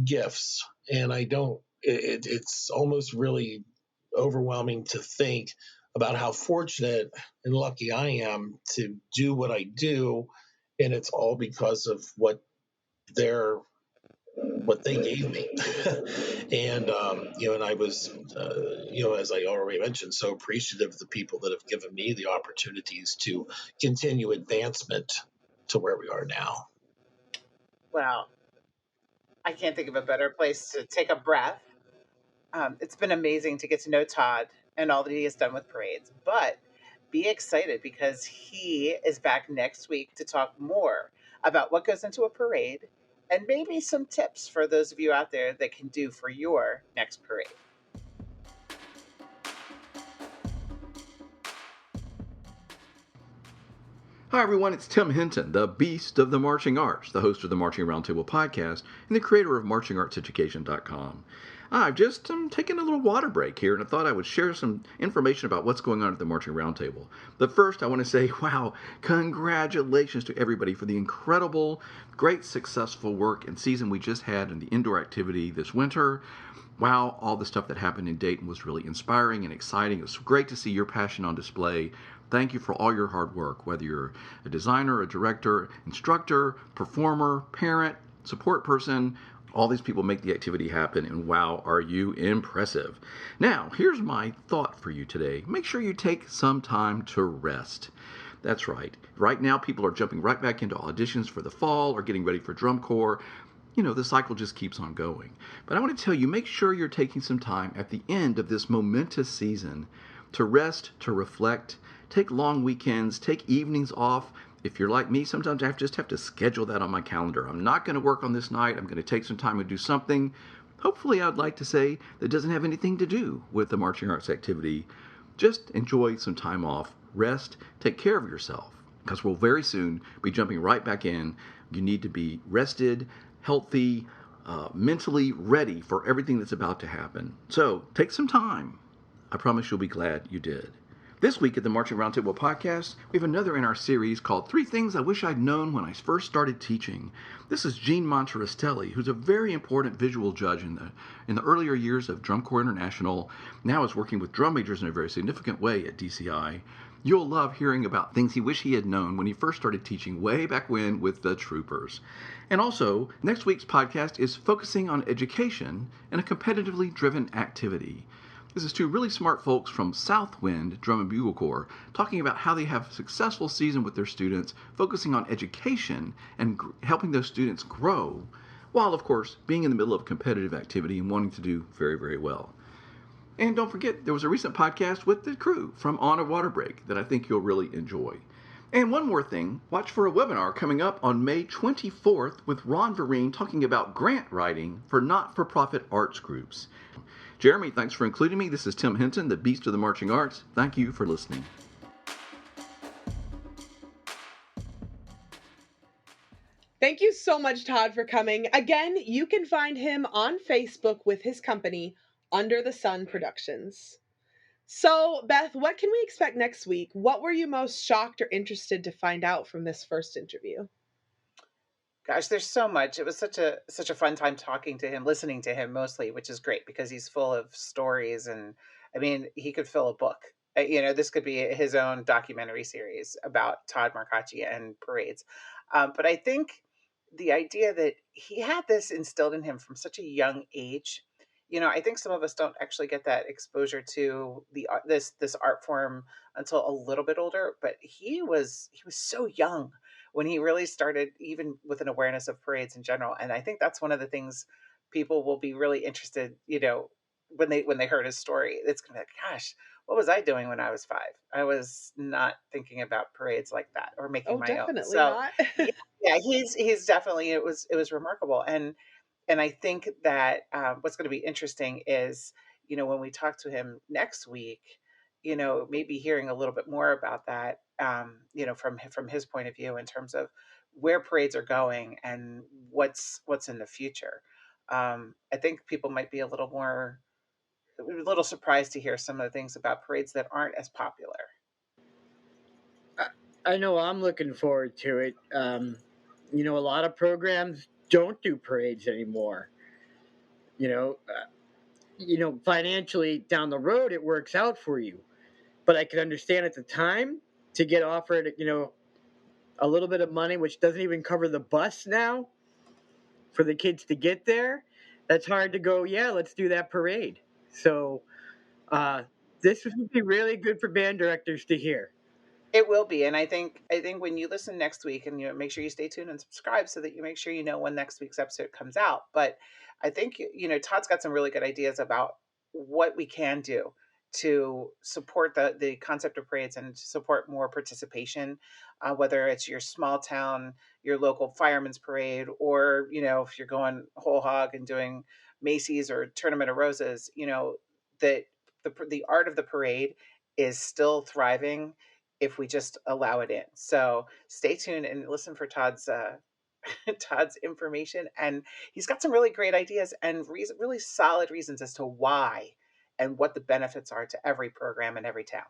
gifts, and it's almost really overwhelming to think about how fortunate and lucky I am to do what I do, and it's all because of what their what they gave me. And, and I was, as I already mentioned, so appreciative of the people that have given me the opportunities to continue advancement to where we are now. Well, I can't think of a better place to take a breath. It's been amazing to get to know Todd and all that he has done with parades, but be excited because he is back next week to talk more about what goes into a parade and maybe some tips for those of you out there that can do for your next parade. Hi, everyone. It's Tim Hinton, the beast of the marching arts, the host of the Marching Roundtable podcast, and the creator of marchingartseducation.com. I've just taken a little water break here, and I thought I would share some information about what's going on at the Marching Roundtable. But first, I want to say, wow, congratulations to everybody for the incredible, great, successful work and season we just had in the indoor activity this winter. Wow, all the stuff that happened in Dayton was really inspiring and exciting. It was great to see your passion on display. Thank you for all your hard work, whether you're a designer, a director, instructor, performer, parent, support person. All these people make the activity happen, and wow, are you impressive. Now, here's my thought for you today. Make sure you take some time to rest. That's right. Right now, people are jumping right back into auditions for the fall or getting ready for drum corps. The cycle just keeps on going. But I want to tell you, make sure you're taking some time at the end of this momentous season to rest, to reflect, take long weekends, take evenings off. If you're like me, sometimes I just have to schedule that on my calendar. I'm not going to work on this night. I'm going to take some time and do something. Hopefully, I'd like to say that doesn't have anything to do with the marching arts activity. Just enjoy some time off, rest, take care of yourself, because we'll very soon be jumping right back in. You need to be rested, healthy, mentally ready for everything that's about to happen. So take some time. I promise you'll be glad you did. This week at the Marching Roundtable podcast, we have another in our series called 3 Things I Wish I'd Known When I First Started Teaching. This is Gene Montarastelli, who's a very important visual judge in the earlier years of Drum Corps International, now is working with drum majors in a very significant way at DCI. You'll love hearing about things he wished he had known when he first started teaching way back when with the Troopers. And also, next week's podcast is focusing on education and a competitively driven activity. This is 2 really smart folks from Southwind Drum and Bugle Corps talking about how they have a successful season with their students, focusing on education and helping those students grow, while, of course, being in the middle of competitive activity and wanting to do very, very well. And don't forget, there was a recent podcast with the crew from On a Water Break that I think you'll really enjoy. And one more thing, watch for a webinar coming up on May 24th with Ron Vereen talking about grant writing for not-for-profit arts groups. Jeremy, thanks for including me. This is Tim Hinton, the beast of the marching arts. Thank you for listening. Thank you so much, Todd, for coming. Again, you can find him on Facebook with his company, Under the Sun Productions. So, Beth, what can we expect next week? What were you most shocked or interested to find out from this first interview? Gosh, there's so much. It was such a fun time talking to him, listening to him mostly, which is great because he's full of stories, and I mean, he could fill a book. This could be his own documentary series about Todd Marcocci and parades. But I think the idea that he had this instilled in him from such a young age. I think some of us don't actually get that exposure to this art form until a little bit older. But he was so young when he really started, even with an awareness of parades in general. And I think that's one of the things people will be really interested, when they heard his story. It's gonna be like, gosh, what was I doing when I was 5? I was not thinking about parades like that or making my own. Definitely So not. yeah, he's definitely, it was remarkable. And I think that what's going to be interesting is, when we talk to him next week, maybe hearing a little bit more about that, from his point of view in terms of where parades are going and what's in the future. I think people might be a little surprised to hear some of the things about parades that aren't as popular. I know I'm looking forward to it. A lot of programs don't do parades anymore. Financially down the road, it works out for you. But I can understand at the time to get offered, a little bit of money, which doesn't even cover the bus now for the kids to get there, that's hard to go, yeah, let's do that parade. So this would be really good for band directors to hear. It will be, and I think when you listen next week, and make sure you stay tuned and subscribe so that you make sure you know when next week's episode comes out. But I think Todd's got some really good ideas about what we can do to support the concept of parades and to support more participation, whether it's your small town, your local fireman's parade, or if you're going whole hog and doing Macy's or Tournament of Roses, that the art of the parade is still thriving if we just allow it in. So stay tuned and listen for Todd's Todd's information, and he's got some really great ideas and really solid reasons as to why and what the benefits are to every program in every town.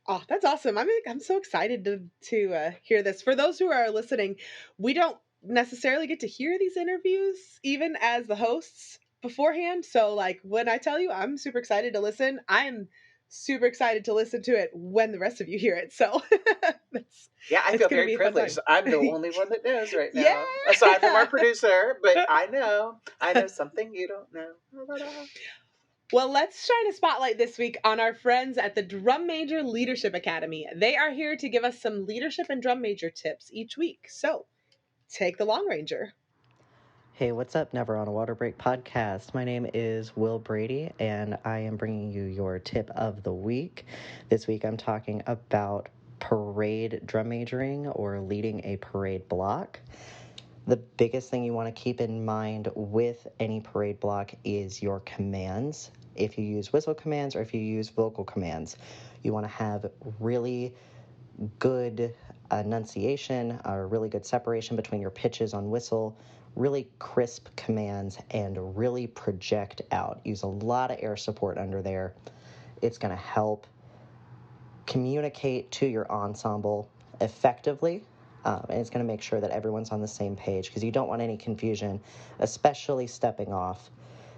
Oh, that's awesome. I'm so excited to hear this. For those who are listening, we don't necessarily get to hear these interviews even as the hosts beforehand. So like when I tell you I'm super excited to listen, I'm super excited to listen to it when the rest of you hear it. So yeah, I feel very privileged. I'm the only one that knows right now, aside from our producer. But I know something you don't know. Well, let's shine a spotlight this week on our friends at the Drum Major Leadership Academy. They are here to give us some leadership and drum major tips each week. So take the Long Ranger. Hey, what's up, Never on a Water Break podcast? My name is Will Brady, and I am bringing you your tip of the week. This week I'm talking about parade drum majoring or leading a parade block. The biggest thing you want to keep in mind with any parade block is your commands. If you use whistle commands or if you use vocal commands, you want to have really good enunciation or really good separation between your pitches on whistle, really crisp commands, and really project out. Use a lot of air support under there. It's going to help communicate to your ensemble effectively. And it's going to make sure that everyone's on the same page because you don't want any confusion, especially stepping off.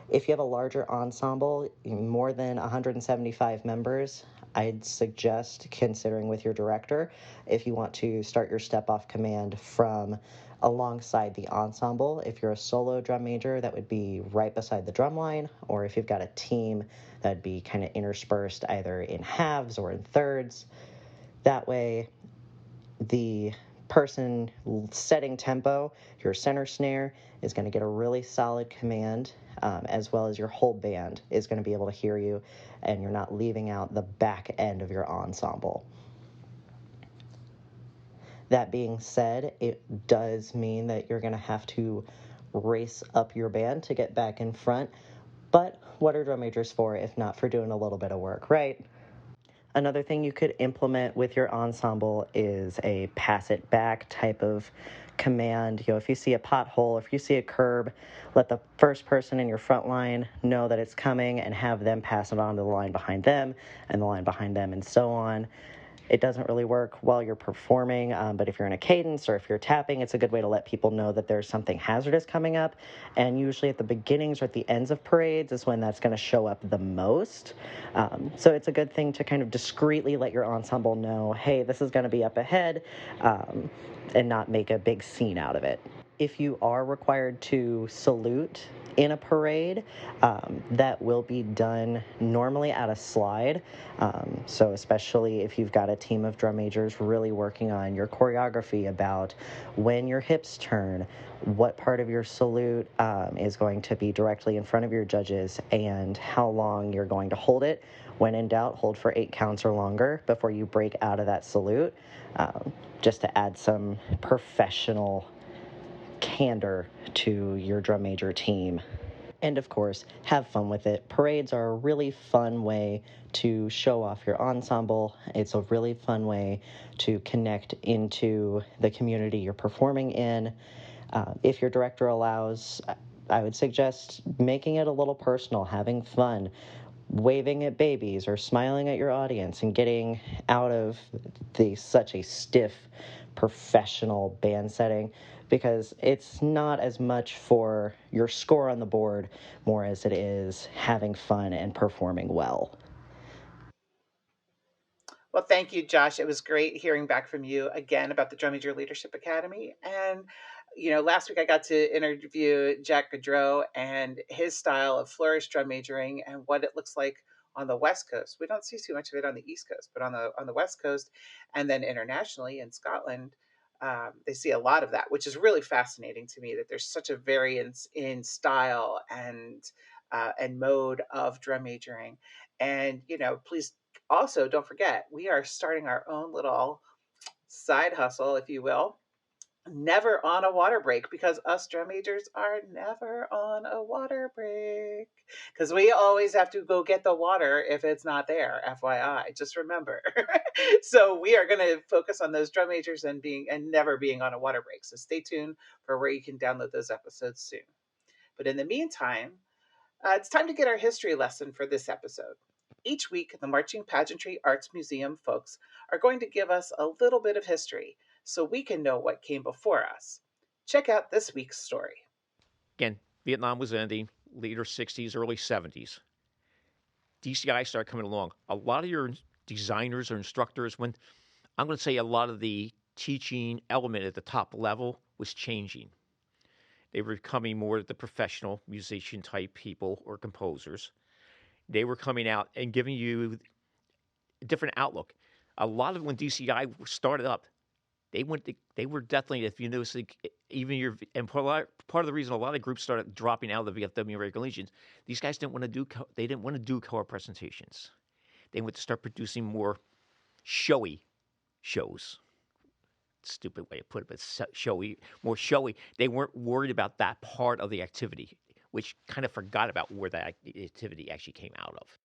If you have a larger ensemble, more than 175 members, I'd suggest considering with your director if you want to start your step-off command from alongside the ensemble. If you're a solo drum major, that would be right beside the drum line, or if you've got a team, that'd be kind of interspersed either in halves or in thirds. That way, the person setting tempo, your center snare, is going to get a really solid command, as well as your whole band is going to be able to hear you, and you're not leaving out the back end of your ensemble. That being said, it does mean that you're going to have to race up your band to get back in front, but what are drum majors for if not for doing a little bit of work, right? Another thing you could implement with your ensemble is a pass it back type of command. If you see a pothole, if you see a curb, let the first person in your front line know that it's coming and have them pass it on to the line behind them and the line behind them and so on. It doesn't really work while you're performing, but if you're in a cadence or if you're tapping, it's a good way to let people know that there's something hazardous coming up. And usually at the beginnings or at the ends of parades is when that's going to show up the most. So it's a good thing to kind of discreetly let your ensemble know, hey, this is going to be up ahead, and not make a big scene out of it. If you are required to salute in a parade, that will be done normally at a slide. So especially if you've got a team of drum majors really working on your choreography about when your hips turn, what part of your salute is going to be directly in front of your judges, and how long you're going to hold it. When in doubt, hold for 8 counts or longer before you break out of that salute, just to add some professional candor to your drum major team. And of course, have fun with it. Parades are a really fun way to show off your ensemble. It's a really fun way to connect into the community you're performing in. If your director allows, I would suggest making it a little personal, having fun, waving at babies or smiling at your audience and getting out of such a stiff professional band setting, because it's not as much for your score on the board more as it is having fun and performing well. Well, thank you, Josh. It was great hearing back from you again about the Drum Major Leadership Academy. And, last week I got to interview Jack Gaudreau and his style of flourish drum majoring and what it looks like on the West Coast. We don't see too much of it on the East Coast, but on the West Coast, and then internationally in Scotland, they see a lot of that, which is really fascinating to me. That there's such a variance in style and mode of drum majoring. And please also don't forget, we are starting our own little side hustle, if you will, never on a water break, because us drum majors are never on a water break because we always have to go get the water if it's not there. FYI, just remember. So we are going to focus on those drum majors and never being on a water break. So stay tuned for where you can download those episodes soon. But in the meantime, it's time to get our history lesson for this episode. Each week, the Marching Pageantry Arts Museum folks are going to give us a little bit of history so we can know what came before us. Check out this week's story. Again, Vietnam was ending, later 60s, early 70s. DCI started coming along. A lot of your designers or instructors, I'm going to say a lot of the teaching element at the top level was changing. They were becoming more the professional musician type people or composers. They were coming out and giving you a different outlook. A lot of when DCI started up, they were definitely, if you notice, and part of the reason a lot of groups started dropping out of the VFW American Legions, these guys didn't want to do color presentations. They wanted to start producing more showy shows. Stupid way to put it, but more showy. They weren't worried about that part of the activity, which kind of forgot about where that activity actually came out of.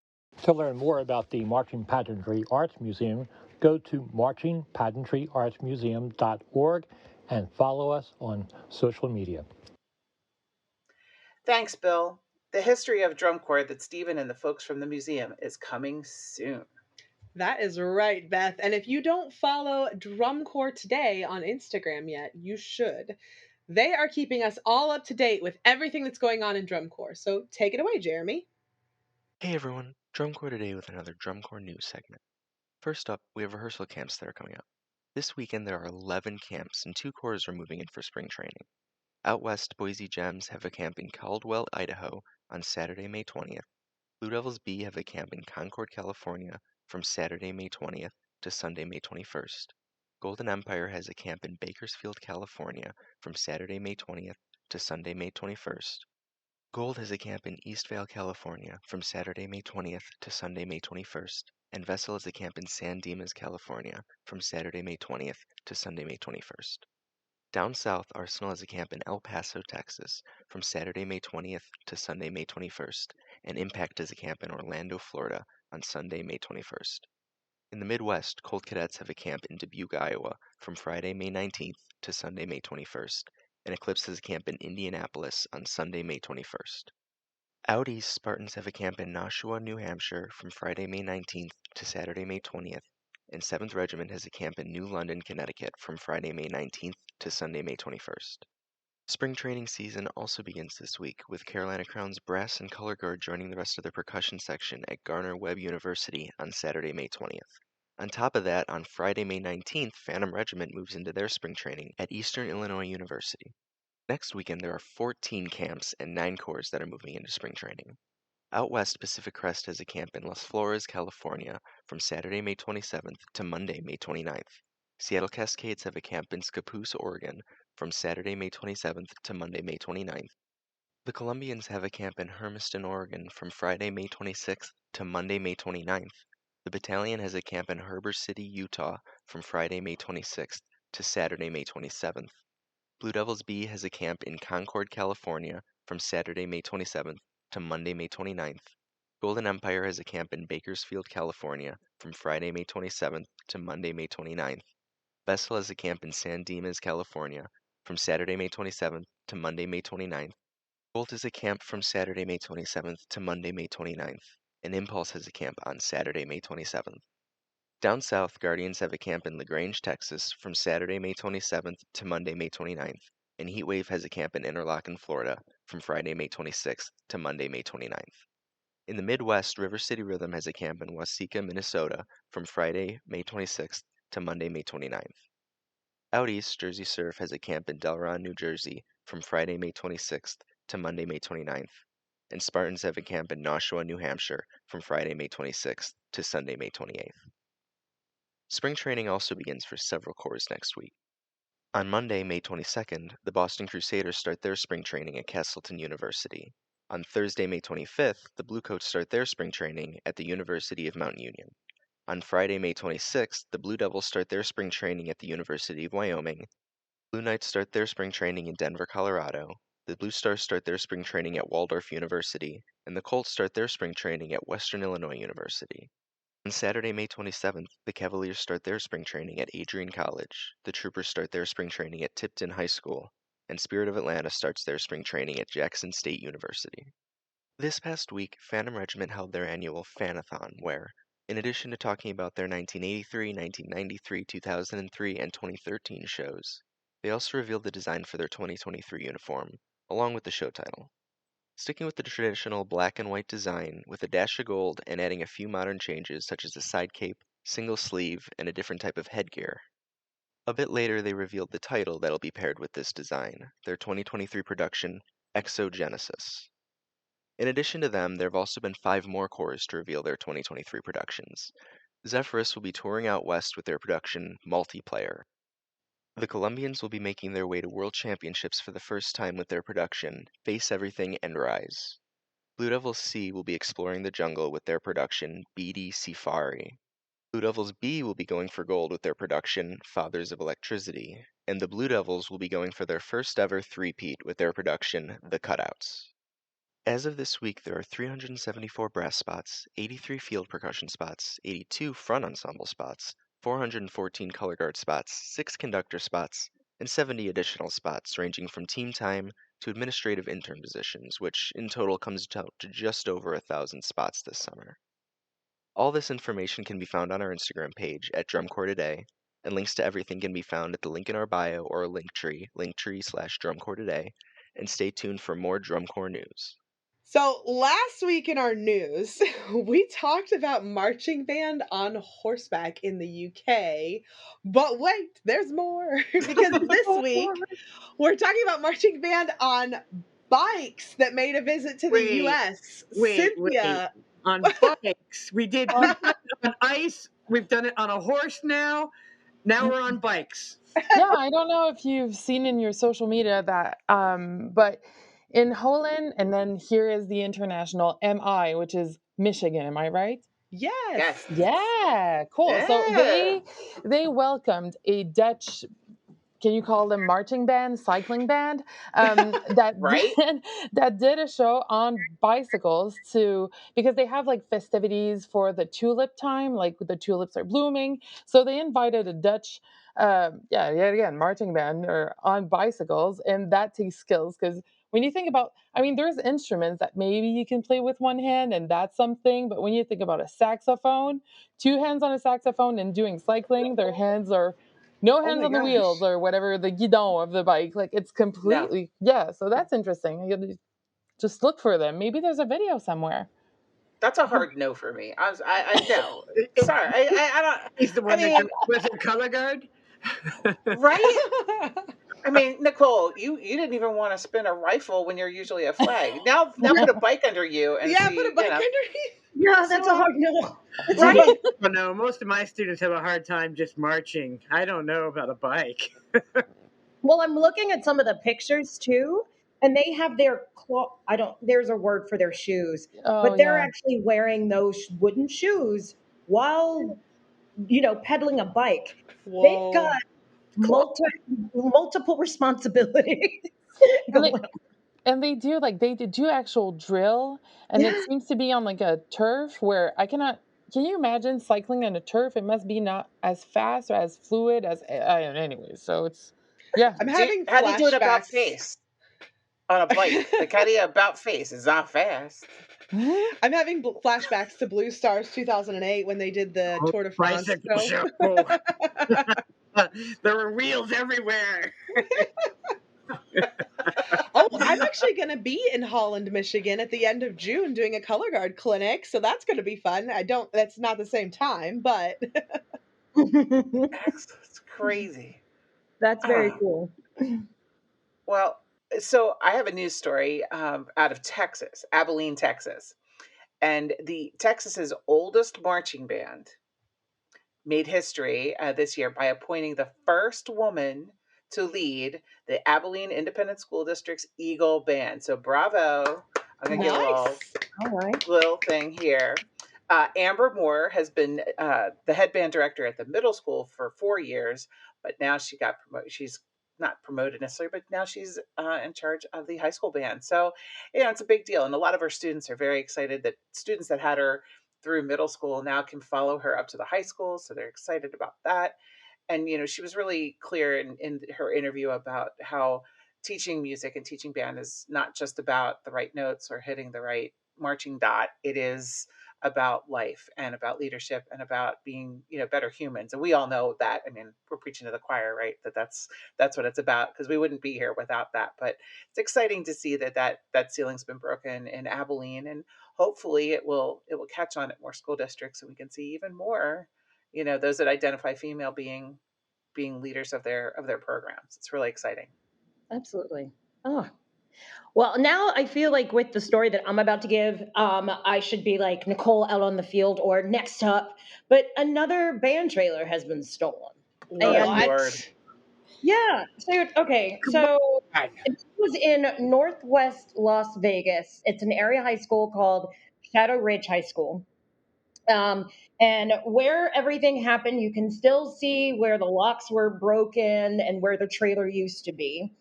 To learn more about the Marching Pageantry Arts Museum, go to marchingpageantryartsmuseum.org and follow us on social media. Thanks, Bill. The history of drum corps that Stephen and the folks from the museum is coming soon. That is right, Beth. And if you don't follow Drum Corps Today on Instagram yet, you should. They are keeping us all up to date with everything that's going on in Drum Corps. So take it away, Jeremy. Hey everyone, Drum Corps Today with another Drum Corps news segment. First up, we have rehearsal camps that are coming up. This weekend there are 11 camps and 2 corps are moving in for spring training. Out west, Boise Gems have a camp in Caldwell, Idaho on Saturday, May 20th. Blue Devils B have a camp in Concord, California from Saturday, May 20th to Sunday, May 21st. Golden Empire has a camp in Bakersfield, California from Saturday, May 20th to Sunday, May 21st. Gold has a camp in Eastvale, California from Saturday, May 20th to Sunday, May 21st. And Vessel has a camp in San Dimas, California from Saturday, May 20th to Sunday, May 21st. Down south, Arsenal has a camp in El Paso, Texas from Saturday, May 20th to Sunday, May 21st. And Impact has a camp in Orlando, Florida on Sunday, May 21st. In the Midwest, Colt Cadets have a camp in Dubuque, Iowa from Friday, May 19th to Sunday, May 21st. And Eclipse has a camp in Indianapolis on Sunday, May 21st. Out east, Spartans have a camp in Nashua, New Hampshire from Friday, May 19th to Saturday, May 20th. And 7th Regiment has a camp in New London, Connecticut from Friday, May 19th to Sunday, May 21st. Spring training season also begins this week, with Carolina Crown's Brass and Color Guard joining the rest of their percussion section at Garner-Webb University on Saturday, May 20th. On top of that, on Friday, May 19th, Phantom Regiment moves into their spring training at Eastern Illinois University. Next weekend, there are 14 camps and 9 corps that are moving into spring training. Out west, Pacific Crest has a camp in Las Flores, California from Saturday, May 27th to Monday, May 29th. Seattle Cascades have a camp in Scappoose, Oregon from Saturday, May 27th to Monday, May 29th. The Columbians have a camp in Hermiston, Oregon from Friday, May 26th to Monday, May 29th. The Battalion has a camp in Heber City, Utah from Friday, May 26th to Saturday, May 27th. Blue Devils B has a camp in Concord, California from Saturday, May 27th to Monday, May 29th. Golden Empire has a camp in Bakersfield, California from Friday, May 27th to Monday, May 29th. Vessel has a camp in San Dimas, California from Saturday, May 27th to Monday, May 29th. Bolt has a camp from Saturday, May 27th to Monday, May 29th. And Impulse has a camp on Saturday, May 27th. Down south, Guardians have a camp in LaGrange, Texas from Saturday, May 27th to Monday, May 29th. And Heatwave has a camp in Interlachen, Florida from Friday, May 26th to Monday, May 29th. In the Midwest, River City Rhythm has a camp in Waseca, Minnesota from Friday, May 26th to Monday, May 29th. Out east, Jersey Surf has a camp in Delron, New Jersey from Friday, May 26th to Monday, May 29th, and Spartans have a camp in Nashua, New Hampshire from Friday, May 26th to Sunday, May 28th. Spring training also begins for several corps next week. On Monday, May 22nd, the Boston Crusaders start their spring training at Castleton University. On Thursday, May 25th, the Bluecoats start their spring training at the University of Mount Union. On Friday, May 26th, the Blue Devils start their spring training at the University of Wyoming. Blue Knights start their spring training in Denver, Colorado. The Blue Stars start their spring training at Waldorf University, and the Colts start their spring training at Western Illinois University. On Saturday, May 27th, the Cavaliers start their spring training at Adrian College. The Troopers start their spring training at Tipton High School, and Spirit of Atlanta starts their spring training at Jackson State University. This past week, Phantom Regiment held their annual Fanathon, where, in addition to talking about their 1983, 1993, 2003, and 2013 shows, they also revealed the design for their 2023 uniform, along with the show title. Sticking with the traditional black and white design with a dash of gold and adding a few modern changes such as a side cape, single sleeve, and a different type of headgear. A bit later, they revealed the title that'll be paired with this design, their 2023 production, Exogenesis. In addition to them, there have also been 5 more corps to reveal their 2023 productions. Zephyrus will be touring out west with their production, Multiplayer. The Colombians will be making their way to World Championships for the first time with their production, Face Everything and Rise. Blue Devils C will be exploring the jungle with their production, BD Safari. Blue Devils B will be going for gold with their production, Fathers of Electricity. And the Blue Devils will be going for their first ever three-peat with their production, The Cutouts. As of this week, there are 374 brass spots, 83 field percussion spots, 82 front ensemble spots, 414 color guard spots, 6 conductor spots, and 70 additional spots ranging from team time to administrative intern positions, which in total comes out to just over 1,000 spots this summer. All this information can be found on our Instagram page at Drumcore Today, and links to everything can be found at the link in our bio or linktree/Drumcore Today, and stay tuned for more Drumcore news. So last week in our news, we talked about marching band on horseback in the UK. But wait, there's more. Because this week, we're talking about marching band on bikes that made a visit to the US. Cynthia. On bikes. We've done it on ice. We've done it on a horse now. Now we're on bikes. Yeah, I don't know if you've seen in your social media that, but in Holland, and then here is the international MI, which is Michigan. Am I right? Yes. Yeah, cool. Yeah. So they welcomed a Dutch, can you call them marching band, cycling band, that Right? that did a show on bicycles because they have like festivities for the tulip time, like the tulips are blooming. So they invited a Dutch, yet again, marching band or on bicycles, and that takes skills because when you think about, I mean, there's instruments that maybe you can play with one hand and that's something, but when you think about a saxophone, 2 hands on a saxophone and doing cycling, their hands are no hands my on the wheels gosh. or whatever, the guidon of the bike. Like it's completely, yeah. So that's interesting. You just look for them. Maybe there's a video somewhere. That's a hard no for me. I no. Sorry. I don't. He's the one that was a color guard. Right? I mean, Nicole, you didn't even want to spin a rifle when you're usually a flag. Now put a bike under you and see, put a bike under you. Yeah, that's a hard no. Right? No, most of my students have a hard time just marching. I don't know about a bike. Well, I'm looking at some of the pictures too, and they have their there's a word for their shoes, but they're actually wearing those wooden shoes while, pedaling a bike. Whoa. They've got multiple responsibilities. And they do actual drill, and it seems to be on like a turf where can you imagine cycling on a turf? It must be not as fast or as fluid as, anyways. So it's, yeah. I'm having how do you do it about flashbacks. face on a bike? Like, how do you about face? It's not fast. I'm having flashbacks to Blue Stars 2008 when they did the Tour de France show. There were wheels everywhere. Oh, I'm actually going to be in Holland, Michigan at the end of June doing a color guard clinic, so that's going to be fun. That's not the same time, but It's crazy. That's very cool. Well, so I have a news story out of Texas, Abilene, Texas. And the Texas's oldest marching band made history this year by appointing the first woman to lead the Abilene Independent School District's Eagle Band. So bravo. I'm going to give a little thing here. Amber Moore has been the head band director at the middle school for 4 years, but now she got promoted. She's not promoted necessarily, but now she's in charge of the high school band. So, it's a big deal. And a lot of our students are very excited that students that had her through middle school now can follow her up to the high school. So they're excited about that. And, she was really clear in her interview about how teaching music and teaching band is not just about the right notes or hitting the right marching dot. It is about life and about leadership and about being, better humans. And we all know that. I mean, we're preaching to the choir, right? That's what it's about, because we wouldn't be here without that. But it's exciting to see that ceiling's been broken in Abilene, and hopefully it will catch on at more school districts, and we can see even more, those that identify female being leaders of their programs. It's really exciting. Absolutely. Oh, well, now I feel like with the story that I'm about to give, I should be like Nicole out on the field or next up. But another band trailer has been stolen. Lord. Yeah. So it was in Northwest Las Vegas. It's an area high school called Shadow Ridge High School. And where everything happened, you can still see where the locks were broken and where the trailer used to be.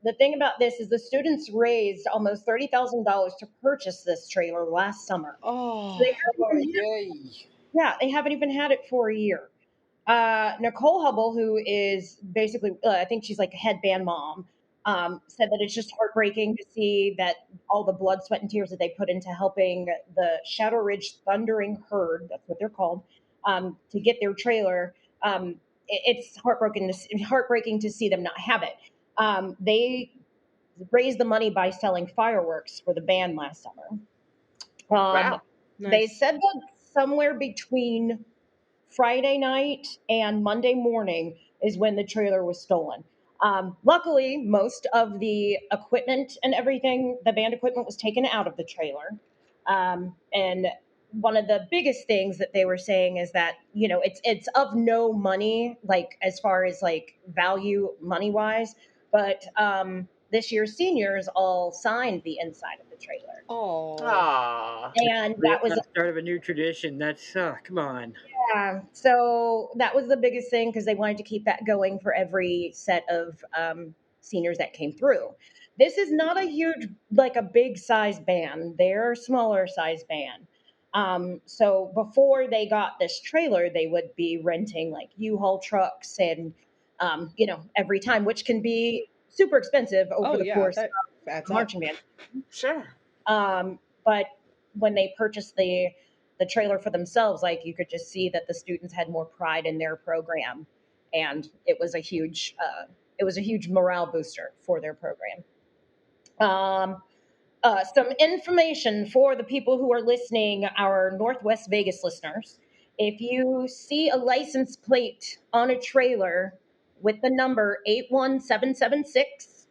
The thing about this is the students raised almost $30,000 to purchase this trailer last summer. Oh, they haven't even had it for a year. Nicole Hubble, who is basically, I think she's like a head band mom, said that it's just heartbreaking to see that all the blood, sweat, and tears that they put into helping the Shadow Ridge Thundering Herd, that's what they're called, to get their trailer. It's heartbreaking to see them not have it. They raised the money by selling fireworks for the band last summer. Wow. They said that somewhere between Friday night and Monday morning is when the trailer was stolen. Luckily, most of the equipment and everything, the band equipment, was taken out of the trailer. And one of the biggest things that they were saying is that, it's of no money, like as far as like value money wise, but this year's seniors all signed the inside of the trailer. Oh, and that was the start of a new tradition. That's come on. Yeah, so that was the biggest thing because they wanted to keep that going for every set of seniors that came through. This is not a huge, like a big size band. They're a smaller size band. So before they got this trailer, they would be renting like U-Haul trucks and, every time, which can be super expensive over the course of marching band. Sure. But when they purchased the trailer for themselves, like you could just see that the students had more pride in their program, and it was a huge morale booster for their program. Some information for the people who are listening, our Northwest Vegas listeners. If you see a license plate on a trailer with the number 81776,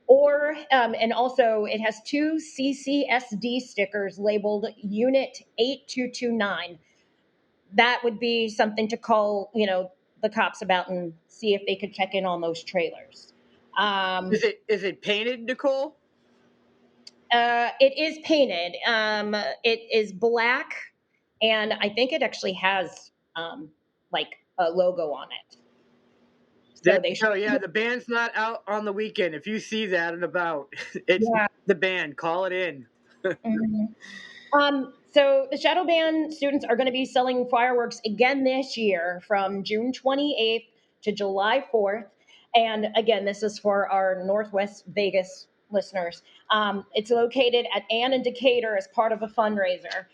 or and also it has 2 CCSD stickers labeled Unit 8229. That would be something to call, the cops about and see if they could check in on those trailers. Is it painted, Nicole? It is painted. It is black, and I think it actually has like a logo on it. So the band's not out on the weekend. If you see that and about, it's the band. Call it in. So the Shadow Band students are going to be selling fireworks again this year from June 28th to July 4th. And again, this is for our Northwest Vegas listeners. It's located at Ann and Decatur as part of a fundraiser.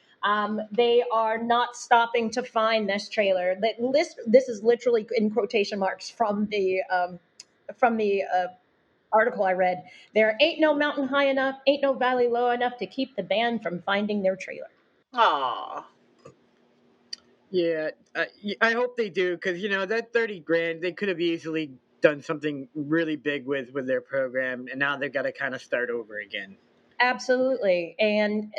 They are not stopping to find this trailer. This is literally in quotation marks from the article I read. There ain't no mountain high enough, ain't no valley low enough to keep the band from finding their trailer. Aw. Yeah, I hope they do, because that 30 grand they could have easily done something really big with their program, and now they've got to kind of start over again. Absolutely. And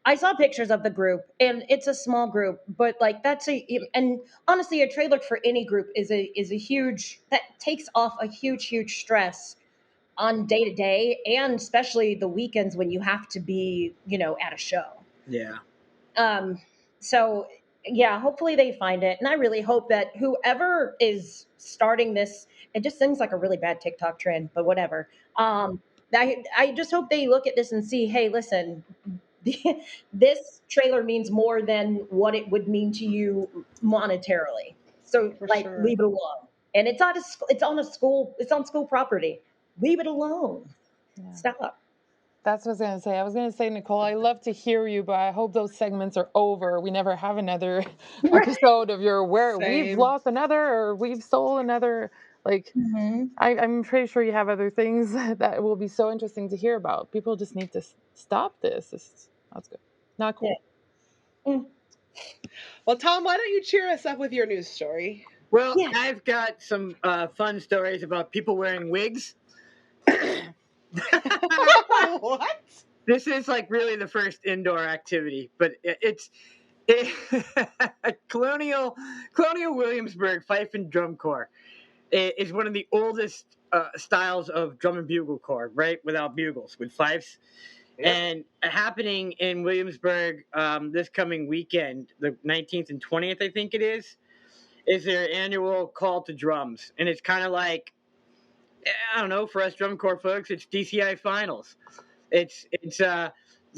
I saw pictures of the group, and it's a small group, but like and honestly, a trailer for any group is a huge, that takes off a huge stress on day to day, and especially the weekends when you have to be at a show. Yeah. So yeah, hopefully they find it, and I really hope that whoever is starting this, it just seems like a really bad TikTok trend, but whatever. I just hope they look at this and see, hey, listen, this trailer means more than what it would mean to you monetarily. So leave it alone. And it's on school property. Leave it alone. Yeah. Stop. That's what I was going to say. I was going to say, Nicole, I love to hear you, but I hope those segments are over. We never have another episode of we've lost another or we've stole another. I'm pretty sure you have other things that will be so interesting to hear about. People just need to stop this. That's good. Not cool. Yeah. Well, Thom, why don't you cheer us up with your news story? Well, I've got some fun stories about people wearing wigs. What? This is really the first indoor activity, but it's Colonial Williamsburg Fife and Drum Corps is one of the oldest styles of drum and bugle corps, right? Without bugles, with fifes. Yep. And happening in Williamsburg this coming weekend, the 19th and 20th, I think it is their annual call to drums. And it's kind of like, I don't know, for us drum corps folks, it's DCI finals. It's the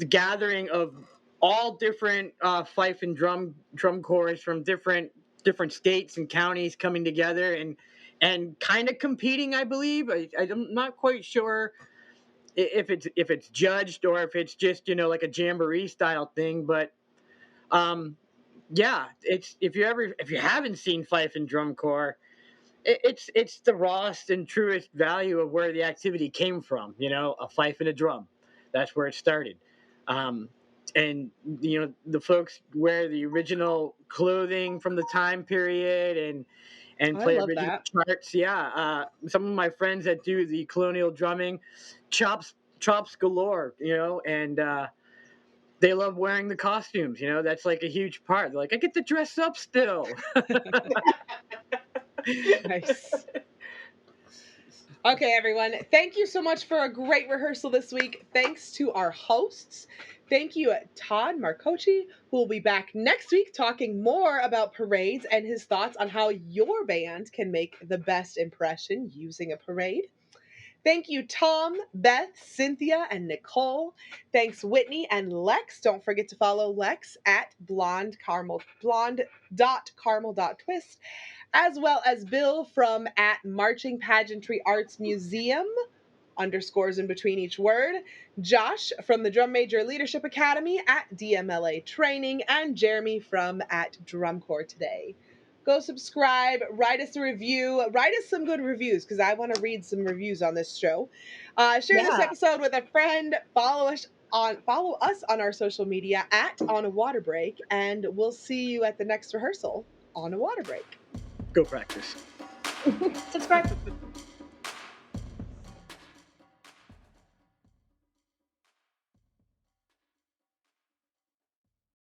gathering of all different fife and drum corps from different states and counties coming together and kind of competing. I believe I'm not quite sure if it's judged or if it's just like a jamboree style thing, but yeah, it's if you haven't seen fife and drum corps, it's the rawest and truest value of where the activity came from. A fife and a drum. That's where it started. And the folks wear the original clothing from the time period and play original charts. Yeah. Some of my friends that do the colonial drumming, chops galore, and they love wearing the costumes. That's like a huge part. They're like, I get to dress up still. Nice. Okay, everyone. Thank you so much for a great rehearsal this week. Thanks to our hosts. Thank you, Todd Marcocci, who will be back next week talking more about parades and his thoughts on how your band can make the best impression using a parade. Thank you, Thom, Beth, Cynthia, and Nicole. Thanks, Whitney and Lex. Don't forget to follow Lex at blonde.caramel.twist, as well as Bill from at Marching Pageantry Arts Museum, underscores in between each word, Josh from the Drum Major Leadership Academy at DMLA Training, and Jeremy from at Drum Corps Today. Go subscribe, write us a review, write us some good reviews because I want to read some reviews on this show. Share this episode with a friend. Follow us on our social media at On a Water Break, and we'll see you at the next rehearsal on a water break. Go practice. Subscribe.